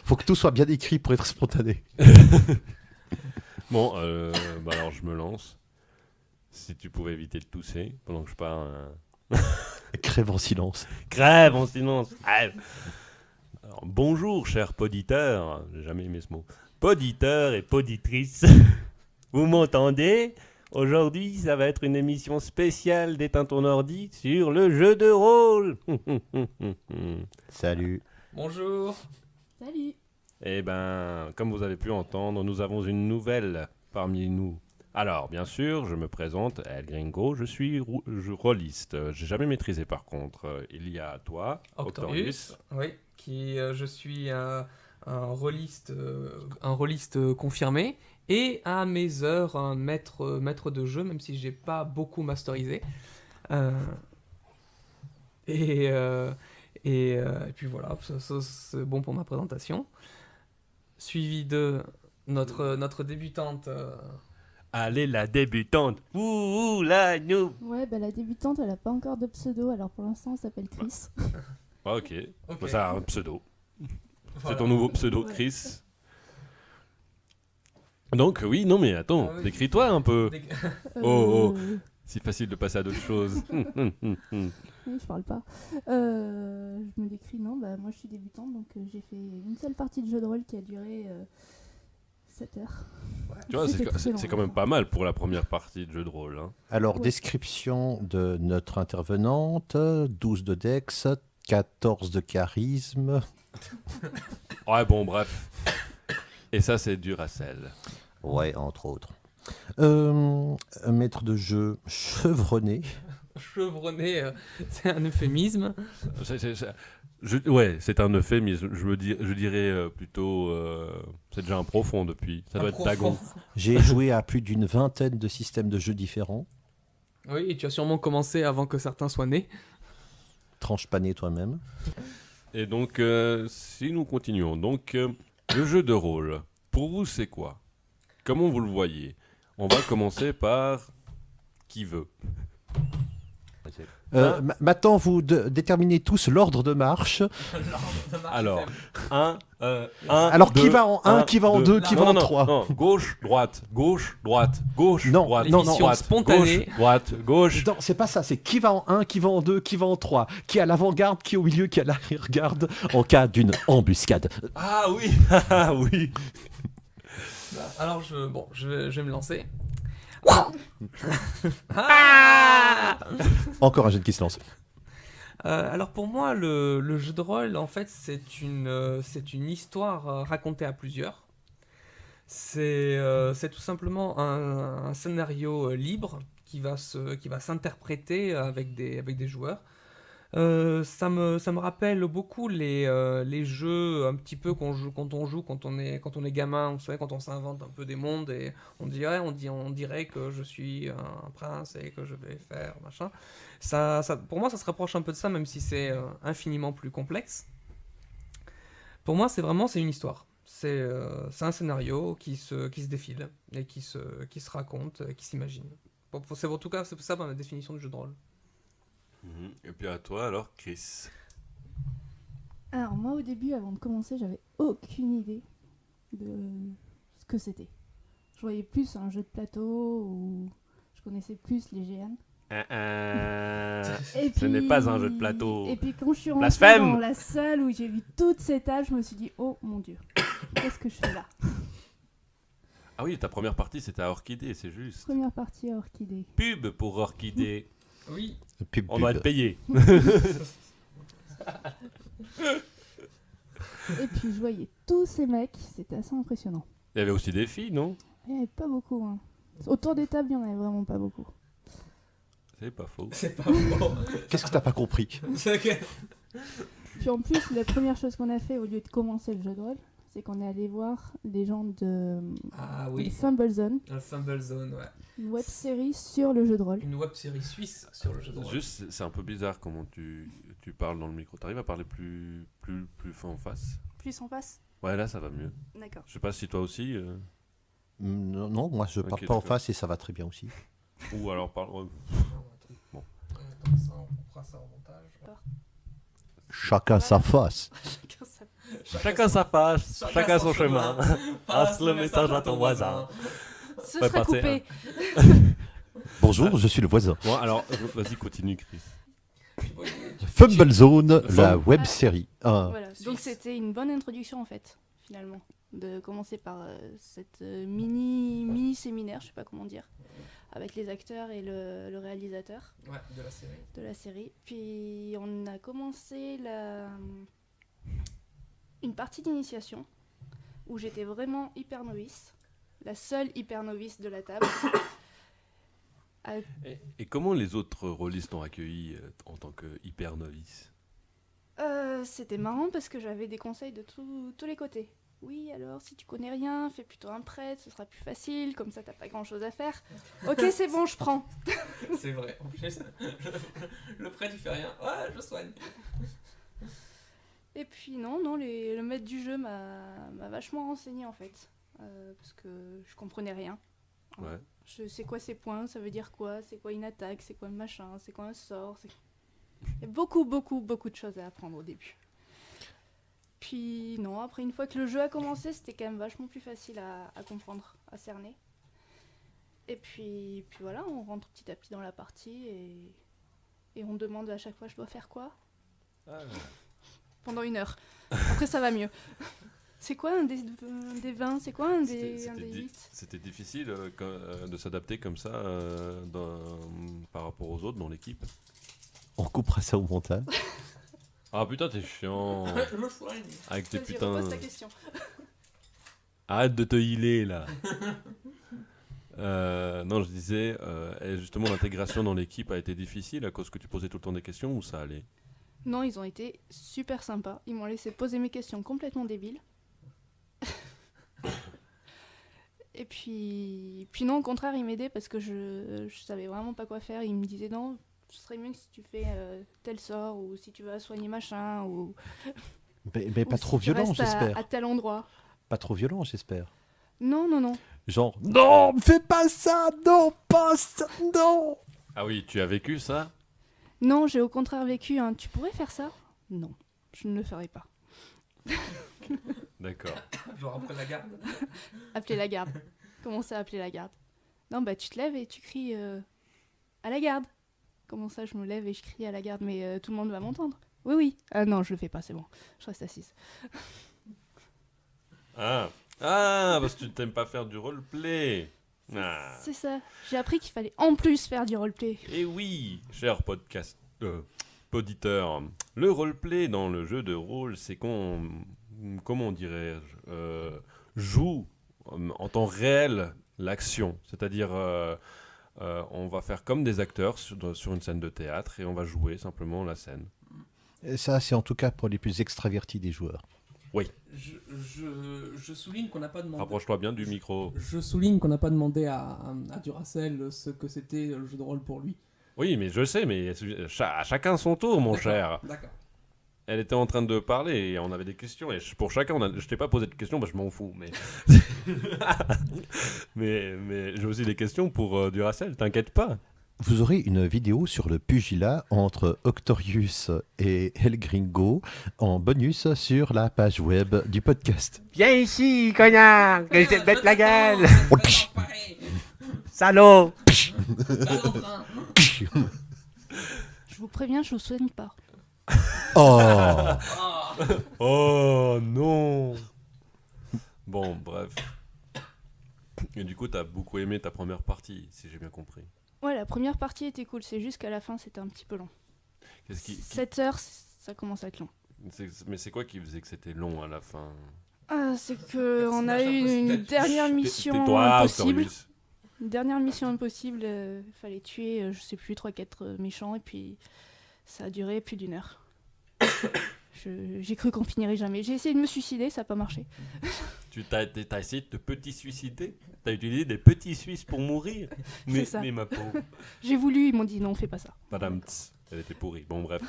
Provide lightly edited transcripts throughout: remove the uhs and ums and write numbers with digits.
Faut que tout soit bien écrit pour être spontané. Bon, alors je me lance. Si tu pouvais éviter de tousser pendant que je parle. Crève en silence. Crève en silence. Crève. Alors, bonjour, chers poditeurs. J'ai jamais aimé ce mot. Poditeurs et poditrices. Vous m'entendez? Aujourd'hui, ça va être une émission spéciale d'Éteins ton ordi sur le jeu de rôle. Salut. Bonjour. Salut. Eh ben, comme vous avez pu entendre, nous avons une nouvelle parmi nous. Alors, bien sûr, je me présente, El Gringo, je suis rôliste. J'ai jamais maîtrisé par contre. Il y a toi, Octorius. Oui, je suis un rôliste confirmé et à mes heures un maître de jeu, même si j'ai pas beaucoup masterisé. Et puis voilà, ça, c'est bon pour ma présentation. Suivi de notre débutante. Allez, la débutante. Ouh, la noob. Ouais, bah la débutante, elle a pas encore de pseudo, alors pour l'instant, elle s'appelle Chris. Ah, ok. Ok. Ça a un pseudo. Voilà. C'est ton nouveau pseudo, Ouais. Chris. Donc, oui, non, mais attends, Ah oui. décris-toi un peu. Oh. Euh, Si facile de passer à d'autres choses. Oui, je parle pas. Je me décris, non, bah moi je suis débutante, donc j'ai fait une seule partie de jeu de rôle qui a duré 7 heures. Tu vois, C'était très long, c'est quand même pas mal pour la première partie de jeu de rôle. Hein. Alors, Ouais. description de notre intervenante, 12 de Dex, 14 de charisme. Ouais, bon, bref. Et ça, c'est du Racel. Ouais, entre autres. Un maître de jeu chevronné. Chevronné, c'est un euphémisme. Ouais, c'est un euphémisme. Je dirais plutôt. C'est déjà un profond depuis. Ça doit être Dagon. J'ai joué à plus d'une vingtaine de systèmes de jeux différents. Oui, et tu as sûrement commencé avant que certains soient nés. Tranche pané toi-même. Et donc, si nous continuons. Donc, le jeu de rôle, pour vous, c'est quoi? Comment vous le voyez? On va commencer par qui veut. Maintenant, vous déterminez tous l'ordre de marche. Alors, un, Alors, qui deux, va en 1, qui va en 2, qui va en 3? Non, gauche, droite, gauche, droite, gauche, Non, droite, non, non. L'émission droite, spontanée. gauche, droite, gauche. Non, c'est pas ça, c'est qui va en 1, qui va en 2, qui va en 3, qui est à l'avant-garde, qui est au milieu, qui est à l'arrière-garde, en cas d'une embuscade. Ah oui, ah oui. Alors, je vais me lancer. Encore un jeune qui se lance. Alors pour moi, le jeu de rôle, en fait, c'est une histoire racontée à plusieurs. C'est tout simplement un scénario libre qui va s'interpréter avec des joueurs. Ça me rappelle beaucoup les jeux un petit peu qu'on joue quand on est gamin, vous savez, quand on s'invente un peu des mondes et on dirait que je suis un prince et que je vais faire machin. Pour moi, ça se rapproche un peu de ça, même si c'est infiniment plus complexe. Pour moi, c'est une histoire. C'est un scénario qui se défile et qui se raconte, qui s'imagine. En tout cas, c'est ça ma définition de jeu de rôle. Et puis à toi alors, Chris. Alors moi au début, avant de commencer, j'avais aucune idée de ce que c'était. Je voyais plus un jeu de plateau ou je connaissais plus les GN. Et Ce n'est pas un jeu de plateau. Et puis quand je suis rentrée Blasphème dans la salle où j'ai vu toute cette table, je me suis dit oh mon dieu, qu'est-ce que je fais là? Ah oui, ta première partie c'était à Orchidée, c'est juste. Première partie à Orchidée. Pub pour Orchidée. Oui. Pub, On doit pub. être payé. Et puis je voyais tous ces mecs, c'était assez impressionnant. Il y avait aussi des filles, non? Il n'y avait pas beaucoup. Hein. Autour des tables, il n'y en avait vraiment pas beaucoup. C'est pas faux. C'est pas bon. Qu'est-ce que t'as pas compris? Puis en plus, la première chose qu'on a fait au lieu de commencer le jeu de rôle, c'est qu'on est allé voir les gens de Ah de oui. Fumble Zone, Un Fumble Zone, ouais. une web série sur le jeu de rôle. Une web série suisse sur le jeu de rôle. Juste, c'est un peu bizarre comment tu parles dans le micro. T'arrives à parler plus fin en face? Plus en face. Ouais, là ça va mieux. D'accord. Je sais pas si toi aussi. Non, non, moi je Ok, parle pas en d'accord. face et ça va très bien aussi. Ou alors parle. Comme ça, on fera ça en montage. Chacun sa face. Chacun sa passe, chacun son chemin. Passe le message à ton voisin. Ce Ouais, serait passez, coupé. Bonjour, je suis le voisin. Bon, alors, vas-y, continue, Chris. Fumble Zone, la Fumble. web série. Voilà. Donc Suisse. c'était une bonne introduction en fait, finalement, de commencer par cette mini séminaire, je sais pas comment dire, avec les acteurs et le réalisateur Ouais, de la série. de la série. Puis on a commencé une partie d'initiation où j'étais vraiment hyper novice, la seule hyper novice de la table. Et comment les autres rôlistes t'ont accueilli en tant que hyper novice? C'était marrant parce que j'avais des conseils de tous les côtés. Oui, alors si tu connais rien, fais plutôt un prêtre, ce sera plus facile, comme ça t'as pas grand chose à faire. Ok, c'est bon, je prends. C'est vrai. En plus, le prêtre il fait rien. Ouais, je soigne. Et puis non, le maître du jeu m'a vachement renseigné en fait, parce que je comprenais rien. Ouais. Je sais quoi ces points, ça veut dire quoi, c'est quoi une attaque, c'est quoi un machin, c'est quoi un sort. Il y a beaucoup de choses à apprendre au début. Puis non, après une fois que le jeu a commencé, c'était quand même vachement plus facile à comprendre, à cerner. Et puis voilà, on rentre petit à petit dans la partie et on demande à chaque fois je dois faire quoi pendant 1 heure. Après ça va mieux. C'est quoi un des 20? C'est quoi un des 8? C'était difficile de s'adapter comme ça par rapport aux autres dans l'équipe. On coupera ça au montage. Ah putain, t'es chiant. Je soigne. Avec tes Vas-y, putains. repose ta question. Arrête de te healer là. Non, je disais, et justement, l'intégration dans l'équipe a été difficile à cause que tu posais tout le temps des questions ou ça allait? Non, ils ont été super sympas. Ils m'ont laissé poser mes questions complètement débiles. Et puis non, au contraire, ils m'aidaient parce que je savais vraiment pas quoi faire. Ils me disaient non, ce serait mieux que si tu fais tel sort ou si tu vas soigner machin ou Mais pas ou trop si tu violent, restes j'espère. à tel endroit. Pas trop violent, j'espère. Non. Genre, non, fais pas ça, non, pas ça, non. Ah oui, tu as vécu ça? Non, j'ai au contraire vécu un tu pourrais faire ça? Non, je ne le ferai pas. D'accord. Genre après la garde. Appeler la garde. Comment ça, appeler la garde? Non, bah tu te lèves et tu cries à la garde. Comment ça, je me lève et je crie à la garde, mais tout le monde va m'entendre? Oui. Ah non, je le fais pas, c'est bon. Je reste assise. Ah, parce que tu t'aimes pas faire du roleplay. Ah. C'est ça. J'ai appris qu'il fallait en plus faire du roleplay. Et oui, cher poditeur, le roleplay dans le jeu de rôle, c'est qu'on, comment dirais-je, joue en temps réel l'action. C'est-à-dire, on va faire comme des acteurs sur une scène de théâtre et on va jouer simplement la scène. Et ça, c'est en tout cas pour les plus extravertis des joueurs. Je souligne qu'on n'a pas demandé. Rapproche-toi bien du micro. Je souligne qu'on n'a pas demandé à Duracell ce que c'était le jeu de rôle pour lui. Oui, mais je sais, mais à chacun son tour, mon cher. D'accord. Elle était en train de parler et on avait des questions. Et pour chacun, je t'ai pas posé de questions, je m'en fous. Mais, mais j'ai aussi des questions pour Duracell, t'inquiète pas. Vous aurez une vidéo sur le pugilat entre Octorius et El Gringo en bonus sur la page web du podcast. Viens ici, connard, que je te bête la gueule. Oh, psh. Salaud. Je vous préviens, je vous soigne pas. Oh. Oh non. Bon, bref. Et du coup, t'as beaucoup aimé ta première partie, si j'ai bien compris. Ouais, la première partie était cool, c'est juste qu'à la fin c'était un petit peu long. Qu'est-ce qui- 7 heures, ça commence à être long. Mais c'est quoi qui faisait que c'était long à la fin? Ah, c'est que on a eu une dernière mission Tais-toi, impossible. Octorius. Une dernière mission impossible, fallait tuer, je sais plus, 3-4 méchants, et puis ça a duré plus d'1 heure. J'ai cru qu'on finirait jamais. J'ai essayé de me suicider, ça n'a pas marché. T'as essayé de te petit suicider? T'as utilisé des petits Suisses pour mourir? C'est ça. Mais ma pauvre. J'ai voulu, ils m'ont dit non, fais pas ça. Madame Tss, elle était pourrie. Bon, bref.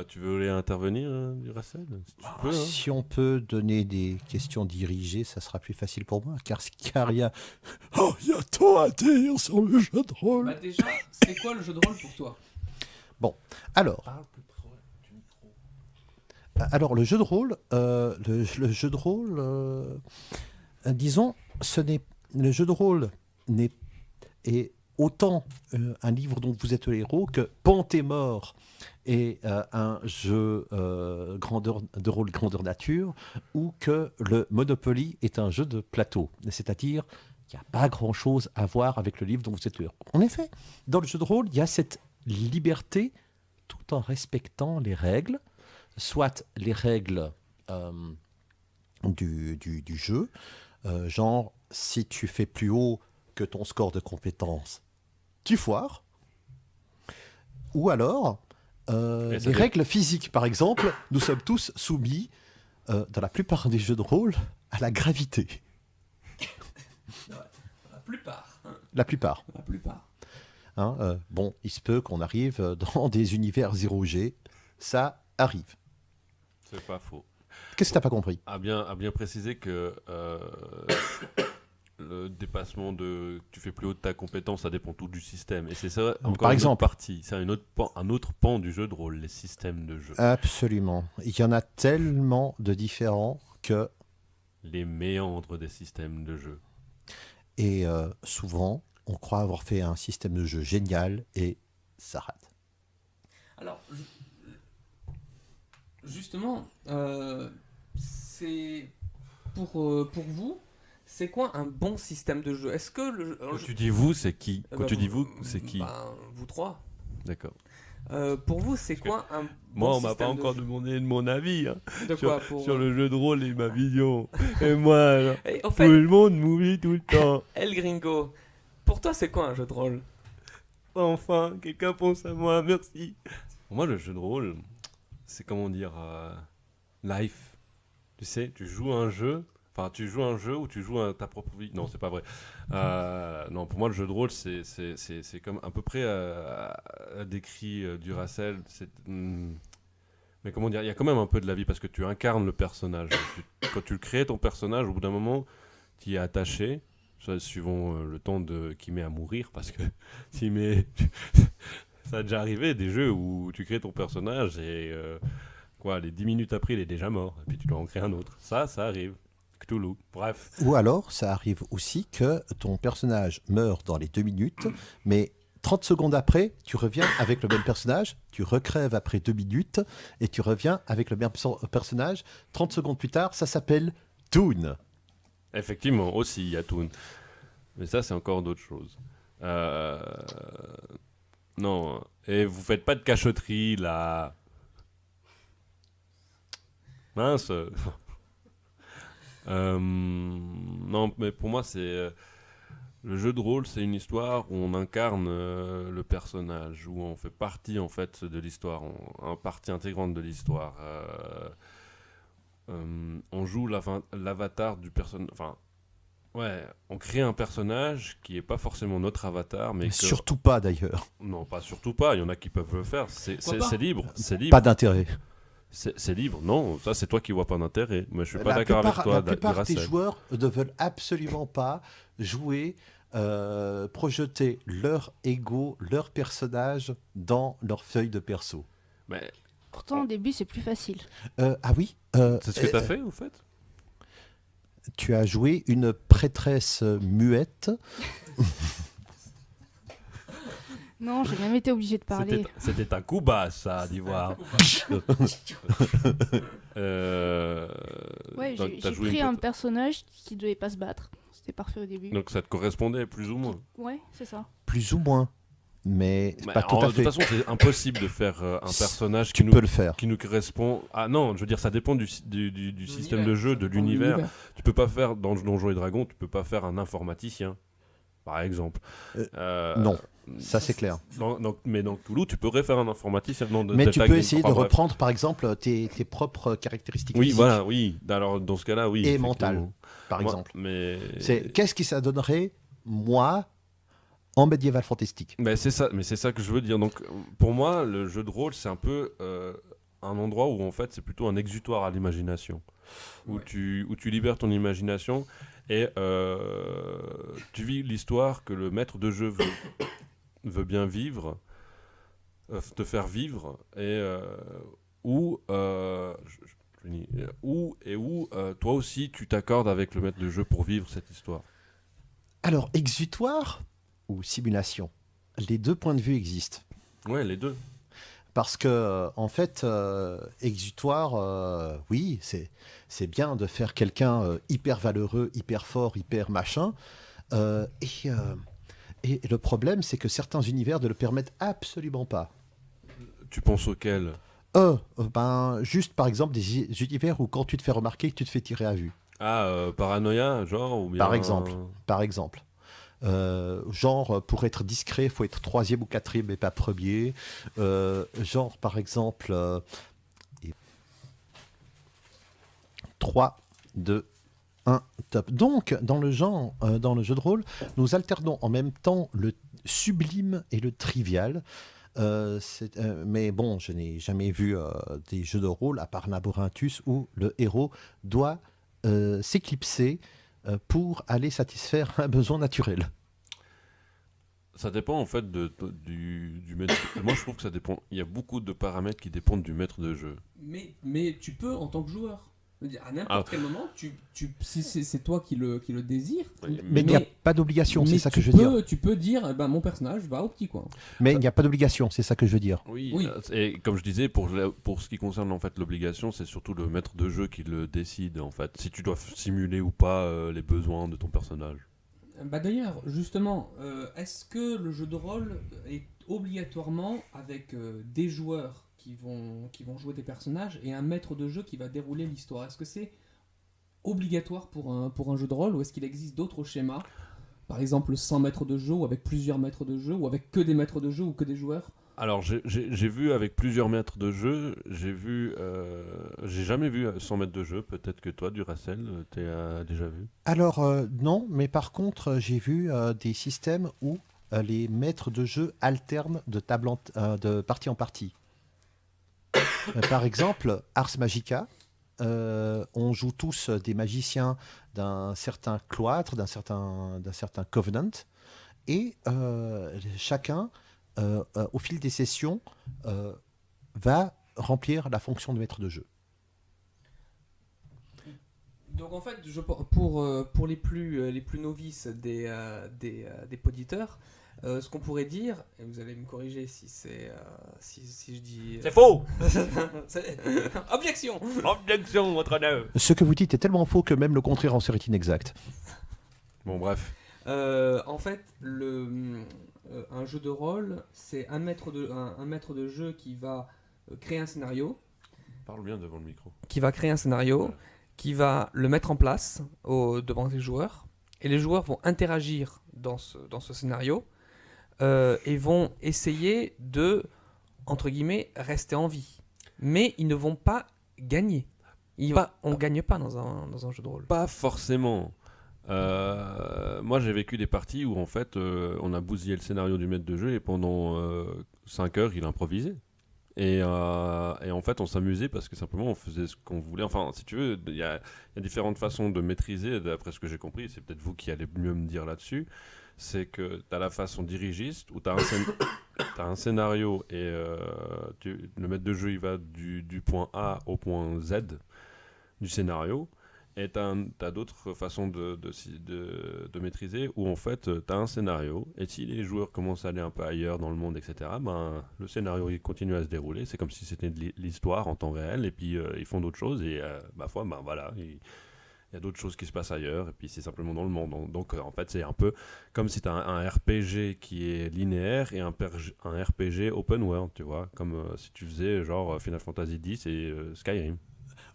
Tu veux intervenir, Duracell? Si tu peux, hein. Si on peut donner des questions dirigées, ça sera plus facile pour moi, car il y a... Oh, il y a tant à dire sur le jeu de rôle. Bah déjà, c'est quoi le jeu de rôle pour toi? Alors, Parle plus près du micro. Alors, le jeu de rôle, disons, le jeu de rôle est autant un livre dont vous êtes le héros que Pantémore est un jeu de rôle grandeur nature, ou que le Monopoly est un jeu de plateau. C'est-à-dire qu'il n'y a pas grand-chose à voir avec le livre dont vous êtes le héros. En effet, dans le jeu de rôle, il y a cette liberté tout en respectant les règles, soit les règles du jeu, genre si tu fais plus haut que ton score de compétence, tu foires, ou alors les règles physiques. Par exemple, nous sommes tous soumis, dans la plupart des jeux de rôle, à la gravité. La plupart. La plupart. La plupart. Hein, bon, il se peut qu'on arrive dans des univers 0G, ça arrive. C'est pas faux. Qu'est-ce que t'as pas compris? À bien préciser que le dépassement tu fais plus haut de ta compétence, ça dépend tout du système. Et c'est ça, encore Par une exemple. autre partie. C'est un autre pan du jeu de rôle, les systèmes de jeu. Absolument. Il y en a tellement de différents que... Les méandres des systèmes de jeu. Et souvent, on croit avoir fait un système de jeu génial et ça rate. Alors, justement, c'est pour vous, c'est quoi un bon système de jeu? Est-ce que Quand tu dis vous, c'est qui? Quand tu dis vous, c'est qui? Vous trois. D'accord. Pour vous, c'est quoi un Moi, bon on m'a pas système de encore jeu? demandé de mon avis De quoi pour sur le jeu de rôle et ma vision. Et moi, genre, Et, au tout fait, le monde m'oublie tout le temps. El Gringo, pour toi, c'est quoi un jeu de rôle? Enfin, quelqu'un pense à moi, merci. Pour moi, le jeu de rôle, c'est comment dire, life. Tu sais, tu joues un jeu. Enfin, tu joues un jeu ou tu joues à ta propre vie. Non, c'est pas vrai. Non, pour moi, le jeu de rôle, c'est comme à peu près décrit Duracell. Mais comment dire, il y a quand même un peu de la vie parce que tu incarnes le personnage. Quand tu crées ton personnage, au bout d'un moment, tu y es attaché. Suivant le temps qu'il met à mourir, parce que ça a déjà arrivé des jeux où tu crées ton personnage et les 10 minutes après il est déjà mort et puis tu dois en créer un autre. Ça arrive. Cthulhu, bref. Ou alors, ça arrive aussi que ton personnage meurt dans les 2 minutes, mais 30 secondes après, tu reviens avec le même personnage, tu recrèves après 2 minutes, et tu reviens avec le même personnage. 30 secondes plus tard, ça s'appelle Toon. Effectivement, aussi il y a Toon. Mais ça c'est encore d'autres choses. Non, et vous faites pas de cachotterie là. Mince. Non, mais pour moi, c'est le jeu de rôle, c'est une histoire où on incarne le personnage, où on fait partie en fait de l'histoire, partie intégrante de l'histoire. On joue l'avatar du personnage. Enfin, ouais, on crée un personnage qui est pas forcément notre avatar, mais Surtout pas d'ailleurs. non, pas surtout pas. Il y en a qui peuvent le faire. C'est libre, c'est libre. Pas d'intérêt. C'est libre, non, ça c'est toi qui vois pas d'intérêt. Mais je suis pas d'accord avec toi. La plupart des Duracell. joueurs ne veulent absolument pas jouer, projeter leur ego, leur personnage dans leur feuille de perso. Mais Pourtant, au début, c'est plus facile. Ah oui, c'est ce que t'as fait, au fait? tu as joué une prêtresse muette. Non, j'ai même été obligée de parler. C'était un coup bas, ça, d'Ivoire. Ouais, Donc, j'ai t'as joué pris une un personnage qui devait pas se battre. C'était parfait au début. Donc ça te correspondait plus ou moins. Ouais, c'est ça. Plus ou moins, mais Bah, pas tout à de fait. toute façon, c'est impossible de faire un personnage Tu peux le faire. qui nous correspond. Ah non, je veux dire, ça dépend du système de jeu, de l'univers. Tu peux pas faire, dans Donjons et Dragons, tu peux pas faire un informaticien, par exemple. Non, ça c'est clair. Mais dans Cthulhu, tu pourrais faire un informaticien. Non, Mais tu Delta peux Green, essayer de enfin, bref. reprendre par exemple tes propres caractéristiques Oui, physiques, voilà, oui. Alors, dans ce cas-là, oui. et effectivement. mentales, par Moi, exemple. Mais... Qu'est-ce qui ça donnerait, moi, en médiéval fantastique? Mais c'est ça que je veux dire. Donc, pour moi, le jeu de rôle, c'est un peu un endroit où, en fait, c'est plutôt un exutoire à l'imagination. Où tu libères ton imagination et tu vis l'histoire que le maître de jeu veut bien vivre, te faire vivre, et où, toi aussi tu t'accordes avec le maître de jeu pour vivre cette histoire. Alors, exutoire ou simulation? Les deux points de vue existent. Ouais, les deux. Parce que, en fait, exutoire, oui, c'est bien de faire quelqu'un hyper valeureux, hyper fort, hyper machin. Et le problème, c'est que certains univers ne le permettent absolument pas. Tu penses auquel? Juste par exemple des univers où quand tu te fais remarquer, tu te fais tirer à vue. Paranoïa, genre ou bien... Par exemple. Genre, pour être discret, il faut être 3e ou 4e, mais pas premier. Genre, par exemple, 3, 2, 1, top. Donc, dans le jeu de rôle, nous alternons en même temps le sublime et le trivial. Mais bon, je n'ai jamais vu des jeux de rôle, à part Labyrinthus, où le héros doit s'éclipser pour aller satisfaire un besoin naturel. Ça dépend en fait du maître. Moi je trouve que ça dépend. Il y a beaucoup de paramètres qui dépendent du maître de jeu. Mais tu peux en tant que joueur. Je veux dire, à n'importe quel moment, si c'est toi qui le désire. Mais il n'y a pas d'obligation, c'est ça que je veux dire. Tu peux dire, mon personnage va au petit coin. Mais il n'y a pas d'obligation, c'est ça que je veux dire. Oui. Et comme je disais, pour ce qui concerne en fait l'obligation, c'est surtout le maître de jeu qui le décide en fait. Si tu dois simuler ou pas les besoins de ton personnage. D'ailleurs, justement, est-ce que le jeu de rôle est obligatoirement avec des joueurs qui vont jouer des personnages et un maître de jeu qui va dérouler l'histoire? Est-ce que c'est obligatoire pour un jeu de rôle ou est-ce qu'il existe d'autres schémas? Par exemple, sans maître de jeu ou avec plusieurs maîtres de jeu ou avec que des maîtres de jeu ou que des joueurs? Alors, j'ai vu avec plusieurs maîtres de jeu, j'ai jamais vu sans maître de jeu. Peut-être que toi, Duracell, tu as déjà vu. Alors, non, mais par contre, j'ai vu des systèmes où les maîtres de jeu alternent de partie en partie. Par exemple, Ars Magica, on joue tous des magiciens d'un certain cloître, d'un certain covenant, et chacun, au fil des sessions, va remplir la fonction de maître de jeu. Donc en fait, pour les plus novices des poditeurs, ce qu'on pourrait dire, et vous allez me corriger si je dis... C'est faux. Objection. Objection, votre honneur. Ce que vous dites est tellement faux que même le contraire en serait inexact. Bon, bref. En fait, un jeu de rôle, c'est un maître de jeu qui va créer un scénario. Parle bien devant le micro. Qui va créer un scénario, qui va le mettre en place devant les joueurs. Et les joueurs vont interagir dans ce scénario et vont essayer de, entre guillemets, rester en vie. Mais ils ne vont pas gagner. On ne gagne pas dans un jeu de rôle. Pas forcément. Moi j'ai vécu des parties où en fait on a bousillé le scénario du maître de jeu et pendant 5 heures il improvisait. Et en fait on s'amusait parce que simplement on faisait ce qu'on voulait. Enfin si tu veux, il y a différentes façons de maîtriser, d'après ce que j'ai compris, c'est peut-être vous qui allez mieux me dire là-dessus. C'est que tu as la façon dirigiste où tu as un scénario et le maître de jeu il va du point A au point Z du scénario. Et tu as d'autres façons de maîtriser où en fait tu as un scénario et si les joueurs commencent à aller un peu ailleurs dans le monde, etc., le scénario il continue à se dérouler. C'est comme si c'était de l'histoire en temps réel et puis ils font d'autres choses et voilà, il y a d'autres choses qui se passent ailleurs et puis c'est simplement dans le monde. Donc en fait c'est un peu comme si tu as un RPG qui est linéaire et un RPG open world, tu vois, comme si tu faisais genre Final Fantasy X et Skyrim.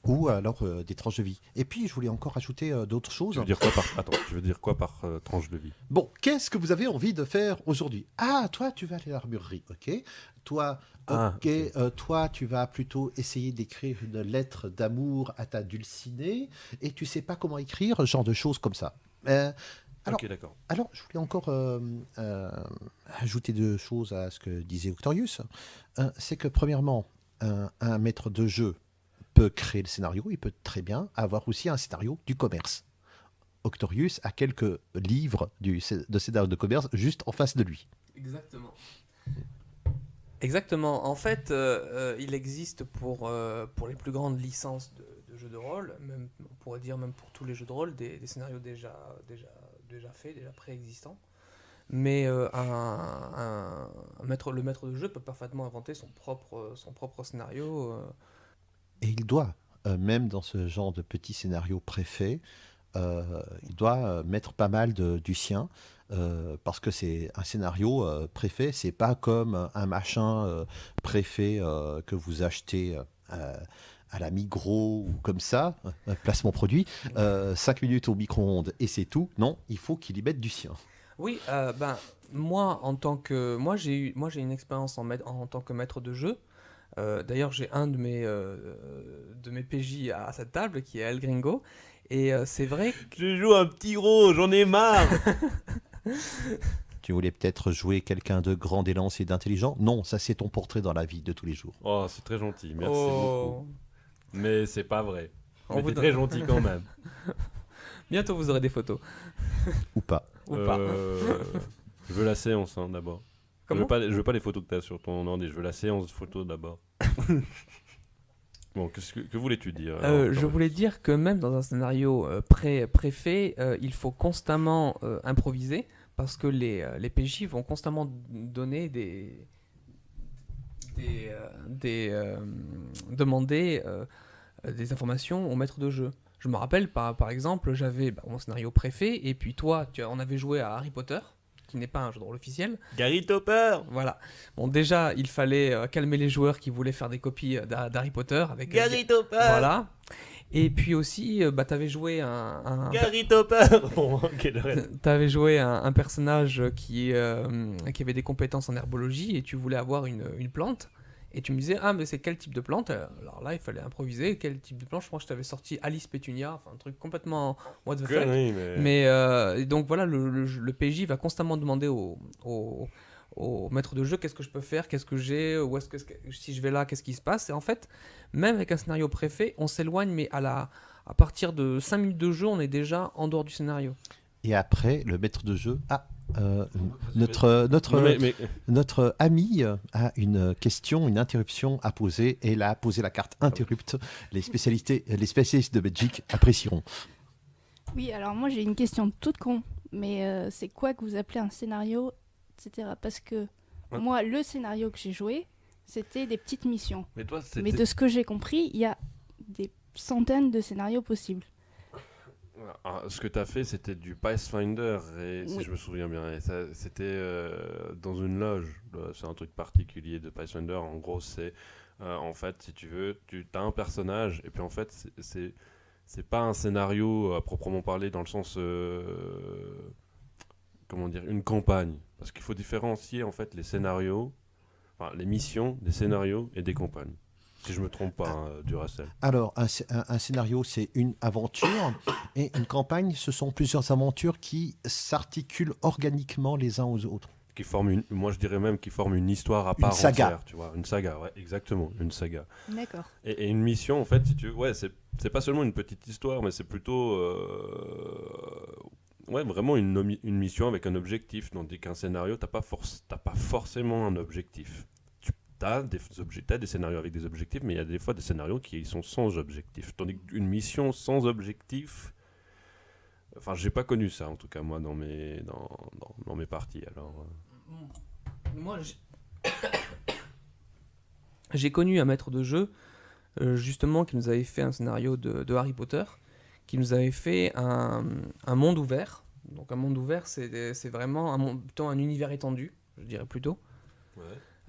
Ou alors des tranches de vie. Et puis, je voulais encore ajouter d'autres choses. Tu veux dire quoi par tranche de vie? Bon, qu'est-ce que vous avez envie de faire aujourd'hui? Ah, toi, tu vas aller à l'armurerie, ok. Toi, toi, tu vas plutôt essayer d'écrire une lettre d'amour à ta dulcinée et tu sais pas comment écrire, ce genre de choses comme ça. Ok, d'accord. Alors, je voulais encore ajouter deux choses à ce que disait Octorius. C'est que, premièrement, un maître de jeu peut créer le scénario, il peut très bien avoir aussi un scénario du commerce. Octorius a quelques livres de scénario de commerce juste en face de lui. Exactement. Exactement. En fait, il existe pour les plus grandes licences de jeux de rôle, même, on pourrait dire même pour tous les jeux de rôle, des scénarios déjà faits, déjà préexistants. Mais le maître de jeu peut parfaitement inventer son propre scénario. Et il doit, même dans ce genre de petit scénario préfet, il doit mettre pas mal du sien, parce que c'est un scénario préfet, c'est pas comme un machin préfet que vous achetez à la Migros ou comme ça, placement produit, 5 minutes au micro-ondes et c'est tout. Non, il faut qu'il y mette du sien. Oui, moi j'ai une expérience en tant que maître de jeu. D'ailleurs, j'ai un de mes PJ à cette table qui est El Gringo. Et c'est vrai que... Je joue un petit gros, j'en ai marre. Tu voulais peut-être jouer quelqu'un de grand, d'élancé et d'intelligent? Non, ça c'est ton portrait dans la vie de tous les jours. Oh, c'est très gentil, merci Oh. beaucoup. Mais c'est pas vrai. On Mais vous t'es donne- très gentil quand même. Bientôt vous aurez des photos. Ou pas. Ou pas. Je veux la séance d'abord. Comment Je veux pas les photos que tu as sur ton ordi, je veux la séance de photos d'abord. Bon, que voulais-tu dire Je voulais dire que même dans un scénario préfet, il faut constamment improviser parce que les PJ vont constamment donner demander des informations au maître de jeu. Je me rappelle, par exemple, j'avais mon scénario préfet et puis toi, on avait joué à Harry Potter, qui n'est pas un jeu de rôle officiel. Gary Topper. Voilà. Bon, déjà, il fallait calmer les joueurs qui voulaient faire des copies d'Harry Potter avec Gary Topper. voilà. Et puis aussi, t'avais joué Gary Topper. Bon, ok, le reste. t'avais joué un personnage qui avait des compétences en herbologie et tu voulais avoir une plante. Et tu me disais, ah, mais c'est quel type de plante? Alors là, il fallait improviser. Quel type de plante? Je crois que je t'avais sorti Alice Pétunia, enfin un truc complètement what the fuck. Connerie, Mais et donc voilà, le PJ va constamment demander au maître de jeu qu'est-ce que je peux faire, qu'est-ce que j'ai, où est-ce que si je vais là, qu'est-ce qui se passe. Et en fait, même avec un scénario préfet, on s'éloigne, mais à partir de 5 minutes de jeu, on est déjà en dehors du scénario. Et après, le maître de jeu notre Non, mais- notre ami a une question, une interruption à poser, et il a posé la carte interrupte. Les spécialistes de Magic apprécieront. Oui, alors moi j'ai une question toute con, mais c'est quoi que vous appelez un scénario, etc. Parce que Ouais. moi, le scénario que j'ai joué, c'était des petites missions. Mais toi, Mais de ce que j'ai compris, il y a des centaines de scénarios possibles. Ce que tu as fait, c'était du Pathfinder, et si Oui. je me souviens bien. Et ça, c'était dans une loge. C'est un truc particulier de Pathfinder. En gros, c'est en fait, si tu veux, tu as un personnage, et puis en fait, c'est pas un scénario à proprement parler dans le sens. Comment dire, une campagne. Parce qu'il faut différencier en fait les scénarios, enfin les missions, des scénarios et des campagnes. Si je me trompe pas, Duracell. Alors, un scénario, c'est une aventure, et une campagne, ce sont plusieurs aventures qui s'articulent organiquement les uns aux autres. Qui forme moi je dirais même qui forme une histoire à part saga. entière, tu vois, une saga, ouais, exactement, une saga. D'accord. Et une mission, en fait, si tu veux, ouais, c'est pas seulement une petite histoire, mais c'est plutôt, ouais, vraiment une mission avec un objectif. Tandis qu'un scénario, t'as pas forcément un objectif. T'as des scénarios avec des objectifs, mais il y a des fois des scénarios qui sont sans objectif. Tandis qu'une mission sans objectif, enfin, j'ai pas connu ça en tout cas moi dans mes parties. Alors. Moi, j'ai connu un maître de jeu, justement, qui nous avait fait un scénario de Harry Potter, qui nous avait fait un monde ouvert. Donc un monde ouvert, c'est vraiment plutôt un univers étendu, je dirais plutôt.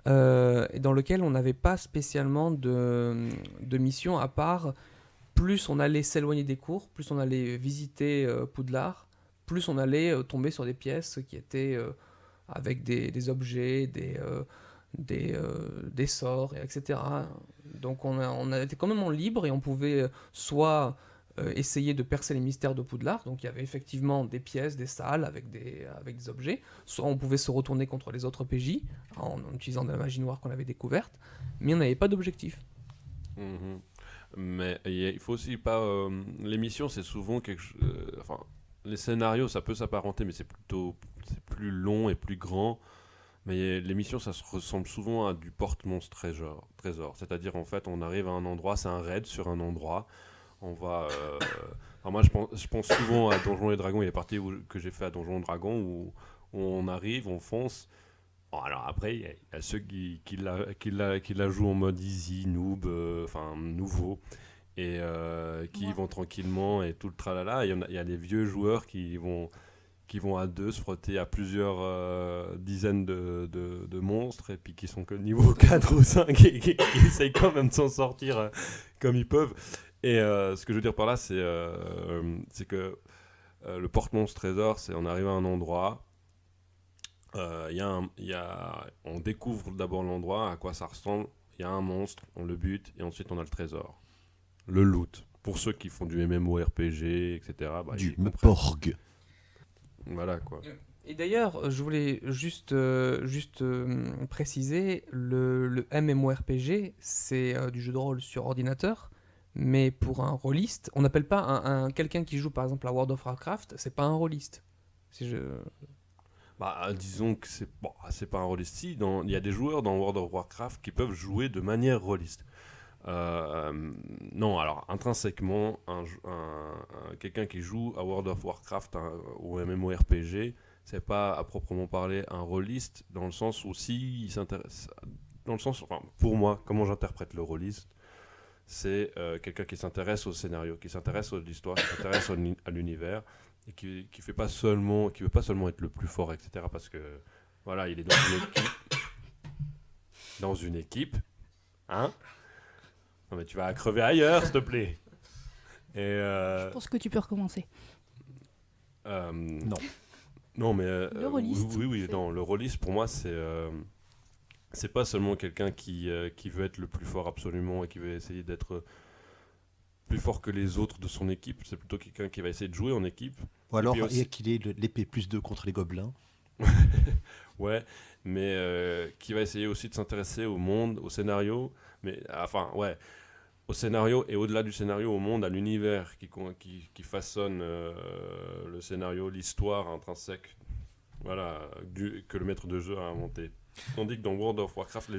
Et dans lequel on n'avait pas spécialement de mission à part plus on allait s'éloigner des cours, plus on allait visiter Poudlard, plus on allait tomber sur des pièces qui étaient avec des objets, des sorts, etc. Donc on a été quand même en libre et on pouvait soit essayer de percer les mystères de Poudlard, donc il y avait effectivement des pièces, des salles avec des objets, soit on pouvait se retourner contre les autres PJ en utilisant de la magie noire qu'on avait découverte, mais on n'avait pas d'objectif. Mhm. Mais il faut aussi pas. Les missions, c'est souvent quelque chose. Enfin, les scénarios, ça peut s'apparenter, mais c'est plus long et plus grand. Mais les missions, ça se ressemble souvent à du porte-monstre trésor. C'est-à-dire, en fait, on arrive à un endroit, c'est un raid sur un endroit. On va. Enfin, moi, je pense souvent à Donjons et Dragons. Il y a des parties que j'ai fait à Donjons et Dragons où on arrive, on fonce. Bon, alors après, il y a ceux qui la jouent en mode easy, noob, enfin nouveau, et qui vont tranquillement et tout le tralala. Il y a les vieux joueurs qui vont à deux se frotter à plusieurs dizaines de monstres et puis qui sont que niveau 4 ou 5 et qui essayent quand même de s'en sortir comme ils peuvent. Et ce que je veux dire par là, c'est que le porte-monstre trésor, c'est on arrive à un endroit. On découvre d'abord l'endroit, à quoi ça ressemble. Il y a un monstre, on le bute et ensuite on a le trésor. Le loot. Pour ceux qui font du MMORPG, etc. Du ils comprennent. Porg. Voilà quoi. Et d'ailleurs, je voulais juste préciser, le MMORPG, c'est du jeu de rôle sur ordinateur, mais pour un rôliste, on n'appelle pas quelqu'un qui joue par exemple à World of Warcraft, c'est pas un rôliste. Disons que c'est pas un rôliste. Si, il y a des joueurs dans World of Warcraft qui peuvent jouer de manière rôliste. Non, alors intrinsèquement, quelqu'un qui joue à World of Warcraft ou MMORPG, c'est pas à proprement parler un rôliste, dans le sens où il s'intéresse. Dans le sens, enfin, pour moi, comment j'interprète le rôliste, c'est quelqu'un qui s'intéresse au scénario, qui s'intéresse à l'histoire, qui s'intéresse à l'univers, et qui veut pas seulement être le plus fort, etc. Parce que voilà, il est dans une équipe, hein. Non mais tu vas crever ailleurs, s'il te plaît. Et Je pense que tu peux recommencer. Non. Non mais Le rôliste. oui, non, le rôliste pour moi c'est pas seulement quelqu'un qui veut être le plus fort absolument et qui veut essayer d'être plus fort que les autres de son équipe. C'est plutôt quelqu'un qui va essayer de jouer en équipe. Ou alors aussi... qu'il ait l'épée +2 contre les gobelins. Ouais, mais qui va essayer aussi de s'intéresser au monde, au scénario, mais enfin ouais, au scénario et au-delà du scénario, au monde, à l'univers qui façonne le scénario, l'histoire intrinsèque, voilà, que le maître de jeu a inventé. Tandis que dans World of Warcraft,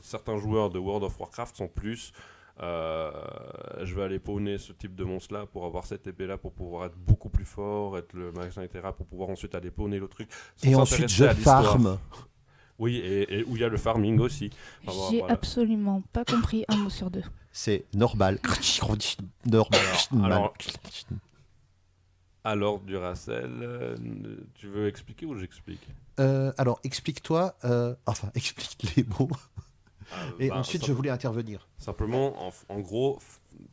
certains joueurs de World of Warcraft sont plus je vais aller pawner ce type de monstre là pour avoir cette épée là pour pouvoir être beaucoup plus fort, être le magasin, etc., pour pouvoir ensuite aller pawner le truc et ensuite je farm. Oui, et où il y a le farming aussi. Enfin, J'ai voilà. absolument pas compris un mot sur deux. C'est normal. Alors Duracell, tu veux expliquer ou j'explique? Alors explique-toi, explique les mots. Et ensuite, je voulais intervenir. Simplement, en gros,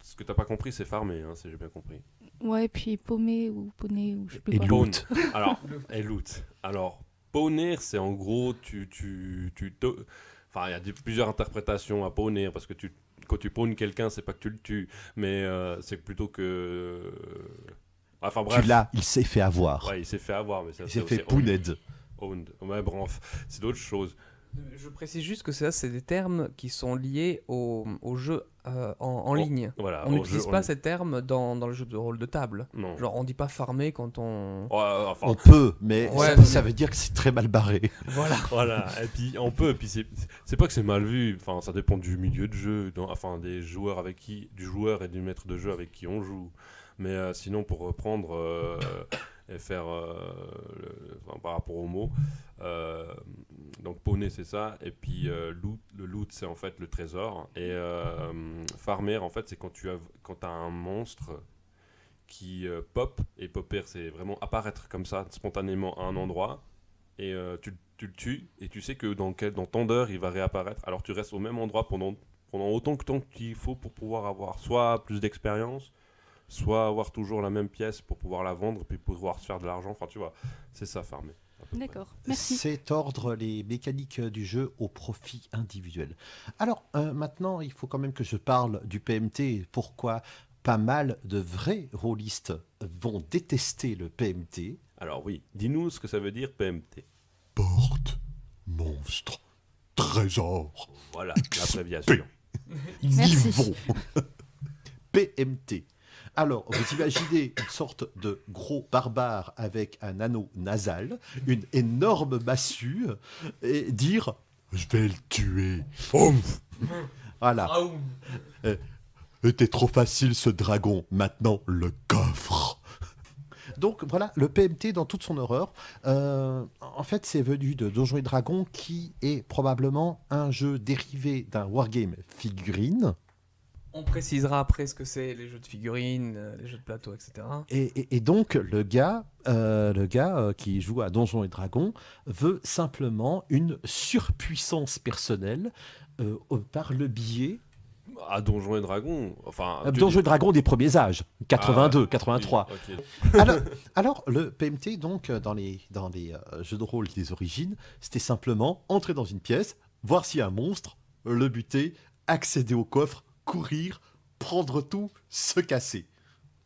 ce que t'as pas compris, c'est farmer, hein, si j'ai bien compris. Ouais, puis paumé ou poney ou je sais plus Et quoi. loot. Alors, et loot. Alors, pawner, c'est en gros, Enfin, il y a plusieurs interprétations à pawner, parce que quand tu pawnes quelqu'un, c'est pas que tu le tues, mais c'est plutôt que... Enfin bref. Tu l'as, il s'est fait avoir. Ouais, il s'est fait avoir, mais ça, Il s'est fait pouned. Owned. Ouais, bref, c'est d'autres choses. Je précise juste que c'est des termes qui sont liés au jeu en ligne. Voilà, On n'utilise pas ces termes dans le jeu de rôle de table. Non. Genre, on dit pas farmer quand on... Enfin, On peut, mais Ouais, ça veut dire que c'est très mal barré. Voilà. voilà, et puis on peut, et puis c'est pas que c'est mal vu, enfin ça dépend du milieu de jeu, des joueurs du joueur et du maître de jeu avec qui on joue. Mais sinon, pour reprendre et faire par rapport aux mots, donc pawner c'est ça, et puis le loot c'est en fait le trésor, et farmer en fait c'est quand t'as un monstre qui pop, et popper c'est vraiment apparaître comme ça spontanément à un endroit, et tu le tues, et tu sais que dans tant d'heures il va réapparaître, alors tu restes au même endroit pendant autant de temps qu'il faut pour pouvoir avoir soit plus d'expérience, soit avoir toujours la même pièce pour pouvoir la vendre, puis pouvoir se faire de l'argent, enfin tu vois, c'est ça farmer. D'accord, merci. C'est tordre les mécaniques du jeu au profit individuel. Alors, maintenant, il faut quand même que je parle du PMT. Pourquoi pas mal de vrais rôlistes vont détester le PMT? Alors oui, dis-nous ce que ça veut dire PMT. Porte, monstre, trésor. Voilà, l'abréviation. Merci. Niveau. PMT. Alors, vous imaginez une sorte de gros barbare avec un anneau nasal, une énorme massue, et dire « Je vais le tuer. » Voilà. Était trop facile ce dragon, maintenant le coffre. Donc voilà, le PMT dans toute son horreur. En fait, c'est venu de Donjons et Dragons, qui est probablement un jeu dérivé d'un wargame figurine. On précisera après ce que c'est les jeux de figurines, les jeux de plateau, etc. Et donc, le gars qui joue à Donjons et Dragons veut simplement une surpuissance personnelle par le biais À Donjons et Dragons, enfin. Donjons et Dragons des premiers âges, 82, 83. Oui, ok. Alors, le PMT, donc, dans les jeux de rôle des origines, c'était simplement entrer dans une pièce, voir s'il y a un monstre, le buter, accéder au coffre, courir, prendre tout, se casser.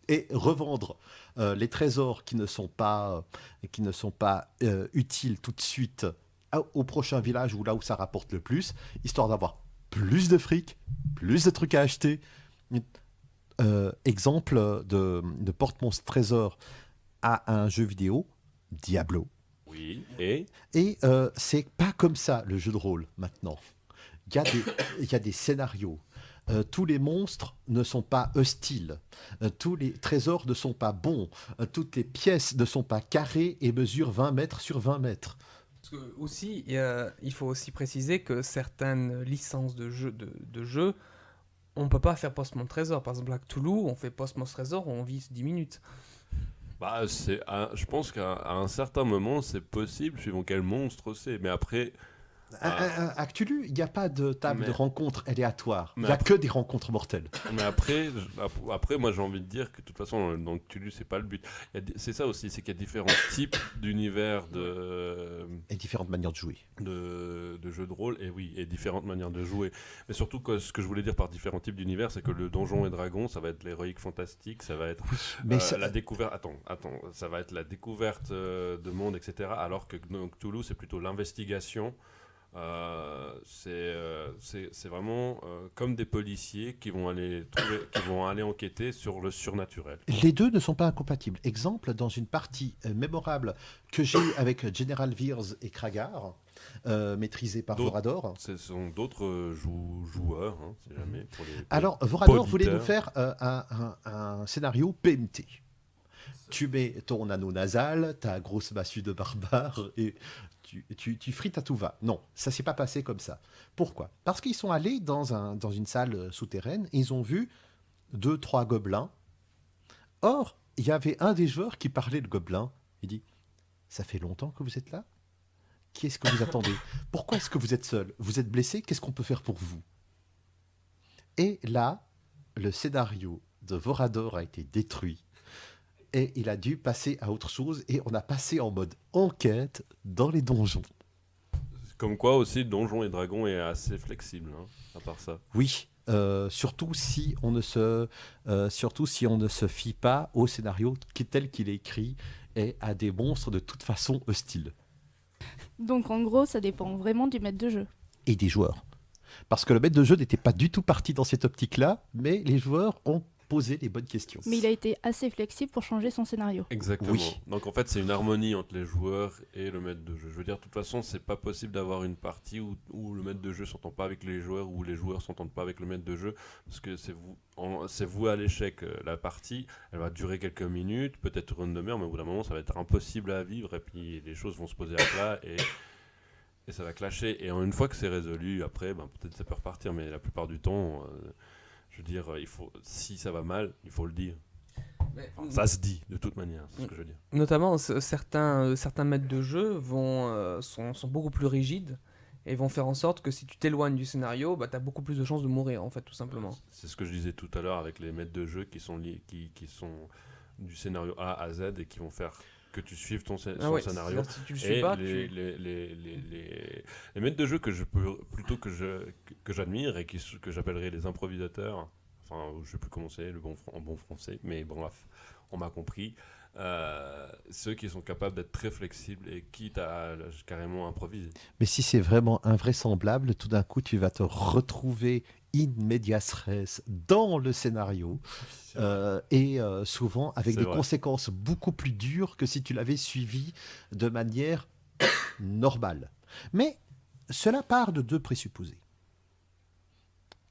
Et revendre les trésors qui ne sont pas utiles tout de suite au prochain village ou là où ça rapporte le plus, histoire d'avoir plus de fric, plus de trucs à acheter. Exemple de porte-monstre trésor à un jeu vidéo, Diablo. Oui, et C'est pas comme ça le jeu de rôle maintenant. Il y a des scénarios. Tous les monstres ne sont pas hostiles. Tous les trésors ne sont pas bons. Toutes les pièces ne sont pas carrées et mesurent 20 mètres sur 20 mètres. Parce que aussi, il faut aussi préciser que certaines licences de jeux, on peut pas faire post-monstre trésor. Par exemple, à Cthulhu, on fait post-monstre trésor, on vit 10 minutes. bah, je pense qu'à un certain moment, c'est possible, suivant quel monstre c'est. Mais après, À Cthulhu, il n'y a pas de table de rencontre aléatoire. Il Mais n'y a après- que des rencontres mortelles. mais après, moi, j'ai envie de dire que de toute façon, dans Cthulhu, c'est pas le but. C'est ça aussi, c'est qu'il y a différents types d'univers Et différentes manières de jouer. de jeux de rôle, et oui, et différentes manières de jouer. Mais surtout, ce que je voulais dire par différents types d'univers, c'est que le Donjon et Dragon, ça va être l'héroïque fantastique, ça va être Mais ça- la découverte. Attends, ça va être la découverte de monde, etc. Alors que dans Cthulhu, c'est plutôt l'investigation. C'est vraiment comme des policiers qui vont aller enquêter sur le surnaturel. Les deux ne sont pas incompatibles. Exemple, dans une partie mémorable que j'ai eue avec General Veers et Kragar, maîtrisée par D'autres- Vorador. Ce sont d'autres joueurs, hein, si jamais. Pour les Alors, Vorador voulait auditeurs. nous faire un scénario PMT. Tu mets ton anneau nasal, ta grosse massue de barbare et tu frites à tout va. Non, ça s'est pas passé comme ça. Pourquoi ? Parce qu'ils sont allés dans une salle souterraine et ils ont vu 2-3 gobelins. Or, il y avait un des joueurs qui parlait de gobelins. Il dit « Ça fait longtemps que vous êtes là ? Qui est-ce que vous attendez ? Pourquoi est-ce que vous êtes seul ? Vous êtes blessé ? Qu'est-ce qu'on peut faire pour vous ?» Et là, le scénario de Vorador a été détruit. Et il a dû passer à autre chose et on a passé en mode enquête dans les donjons. Comme quoi aussi, Donjons et Dragons est assez flexible, hein, à part ça. Oui, surtout si on ne se fie pas au scénario tel qu'il est écrit et à des monstres de toute façon hostiles. Donc en gros, ça dépend vraiment du maître de jeu. Et des joueurs. Parce que le maître de jeu n'était pas du tout parti dans cette optique-là, mais les joueurs ont posé les bonnes questions. Mais il a été assez flexible pour changer son scénario. Exactement. Oui. Donc en fait, c'est une harmonie entre les joueurs et le maître de jeu. Je veux dire, de toute façon, c'est pas possible d'avoir une partie où le maître de jeu s'entend pas avec les joueurs, ou les joueurs s'entendent pas avec le maître de jeu, parce que c'est voué à l'échec. La partie, elle va durer quelques minutes, peut-être une demi-heure, mais au bout d'un moment, ça va être impossible à vivre, et puis les choses vont se poser à plat, et ça va clasher. Et une fois que c'est résolu, après, peut-être ça peut repartir, mais la plupart du temps, je veux dire, si ça va mal, il faut le dire. Enfin, ça se dit, de toute manière, c'est ce que je veux dire. Notamment, certains maîtres de jeu sont beaucoup plus rigides et vont faire en sorte que si tu t'éloignes du scénario, tu as beaucoup plus de chances de mourir, en fait, tout simplement. C'est ce que je disais tout à l'heure avec les maîtres de jeu qui sont du scénario A à Z et qui vont faire que tu suives son scénario. C'est-à-dire, si tu le suis Et pas, les maîtres de jeu que j'admire et que j'appellerais les improvisateurs, enfin, je sais plus comment c'est en bon français, mais bref, on m'a compris. Ceux qui sont capables d'être très flexibles et quitte à carrément improviser. Mais si c'est vraiment invraisemblable, tout d'un coup, tu vas te retrouver in medias res dans le scénario et souvent avec C'est des vrai. conséquences beaucoup plus dures que si tu l'avais suivi de manière normale. Mais cela part de deux présupposés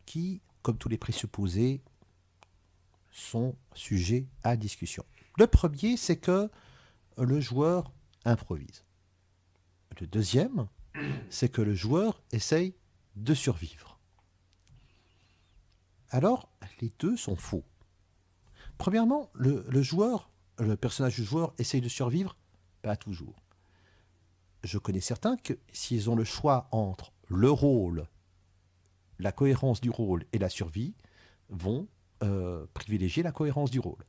qui, comme tous les présupposés, sont sujets à discussion. Le premier, c'est que le joueur improvise. Le deuxième, c'est que le joueur essaye de survivre. Alors, les deux sont faux. Premièrement, le personnage du joueur essaye de survivre, pas toujours. Je connais certains que s'ils ont le choix entre le rôle, la cohérence du rôle et la survie, vont privilégier la cohérence du rôle.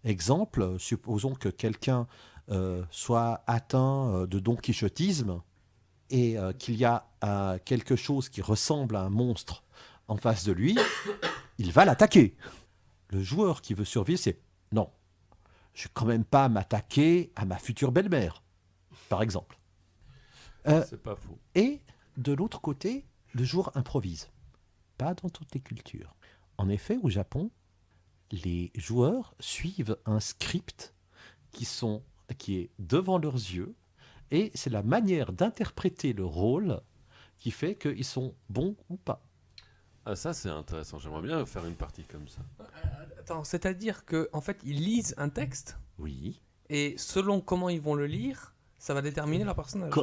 Exemple, supposons que quelqu'un soit atteint de don quichotisme et qu'il y a quelque chose qui ressemble à un monstre en face de lui, il va l'attaquer. Le joueur qui veut survivre, c'est non, je ne vais quand même pas m'attaquer à ma future belle-mère, par exemple. C'est pas faux. Et de l'autre côté, le joueur improvise. Pas dans toutes les cultures. En effet, au Japon, les joueurs suivent un script qui est devant leurs yeux, et c'est la manière d'interpréter le rôle qui fait qu'ils sont bons ou pas. Ah, ça, c'est intéressant. J'aimerais bien faire une partie comme ça. Attends, c'est-à-dire que en fait, ils lisent un texte Oui. et selon comment ils vont le lire, ça va déterminer leur personnage.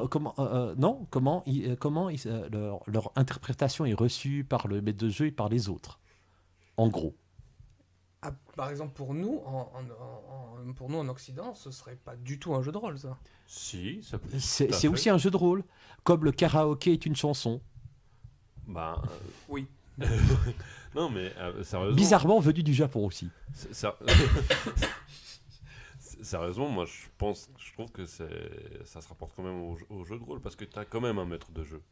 Leur interprétation est reçue par le maître de jeu et par les autres. En gros. Ah, par exemple, pour nous, pour nous en Occident, ce serait pas du tout un jeu de rôle, ça. Si, ça peut. C'est tout à fait. aussi un jeu de rôle. Comme le karaoké est une chanson. Bah, Oui. non, mais sérieusement. Bizarrement venu du Japon aussi. Sérieusement, moi, je trouve que ça se rapporte quand même au jeu de rôle parce que tu as quand même un maître de jeu.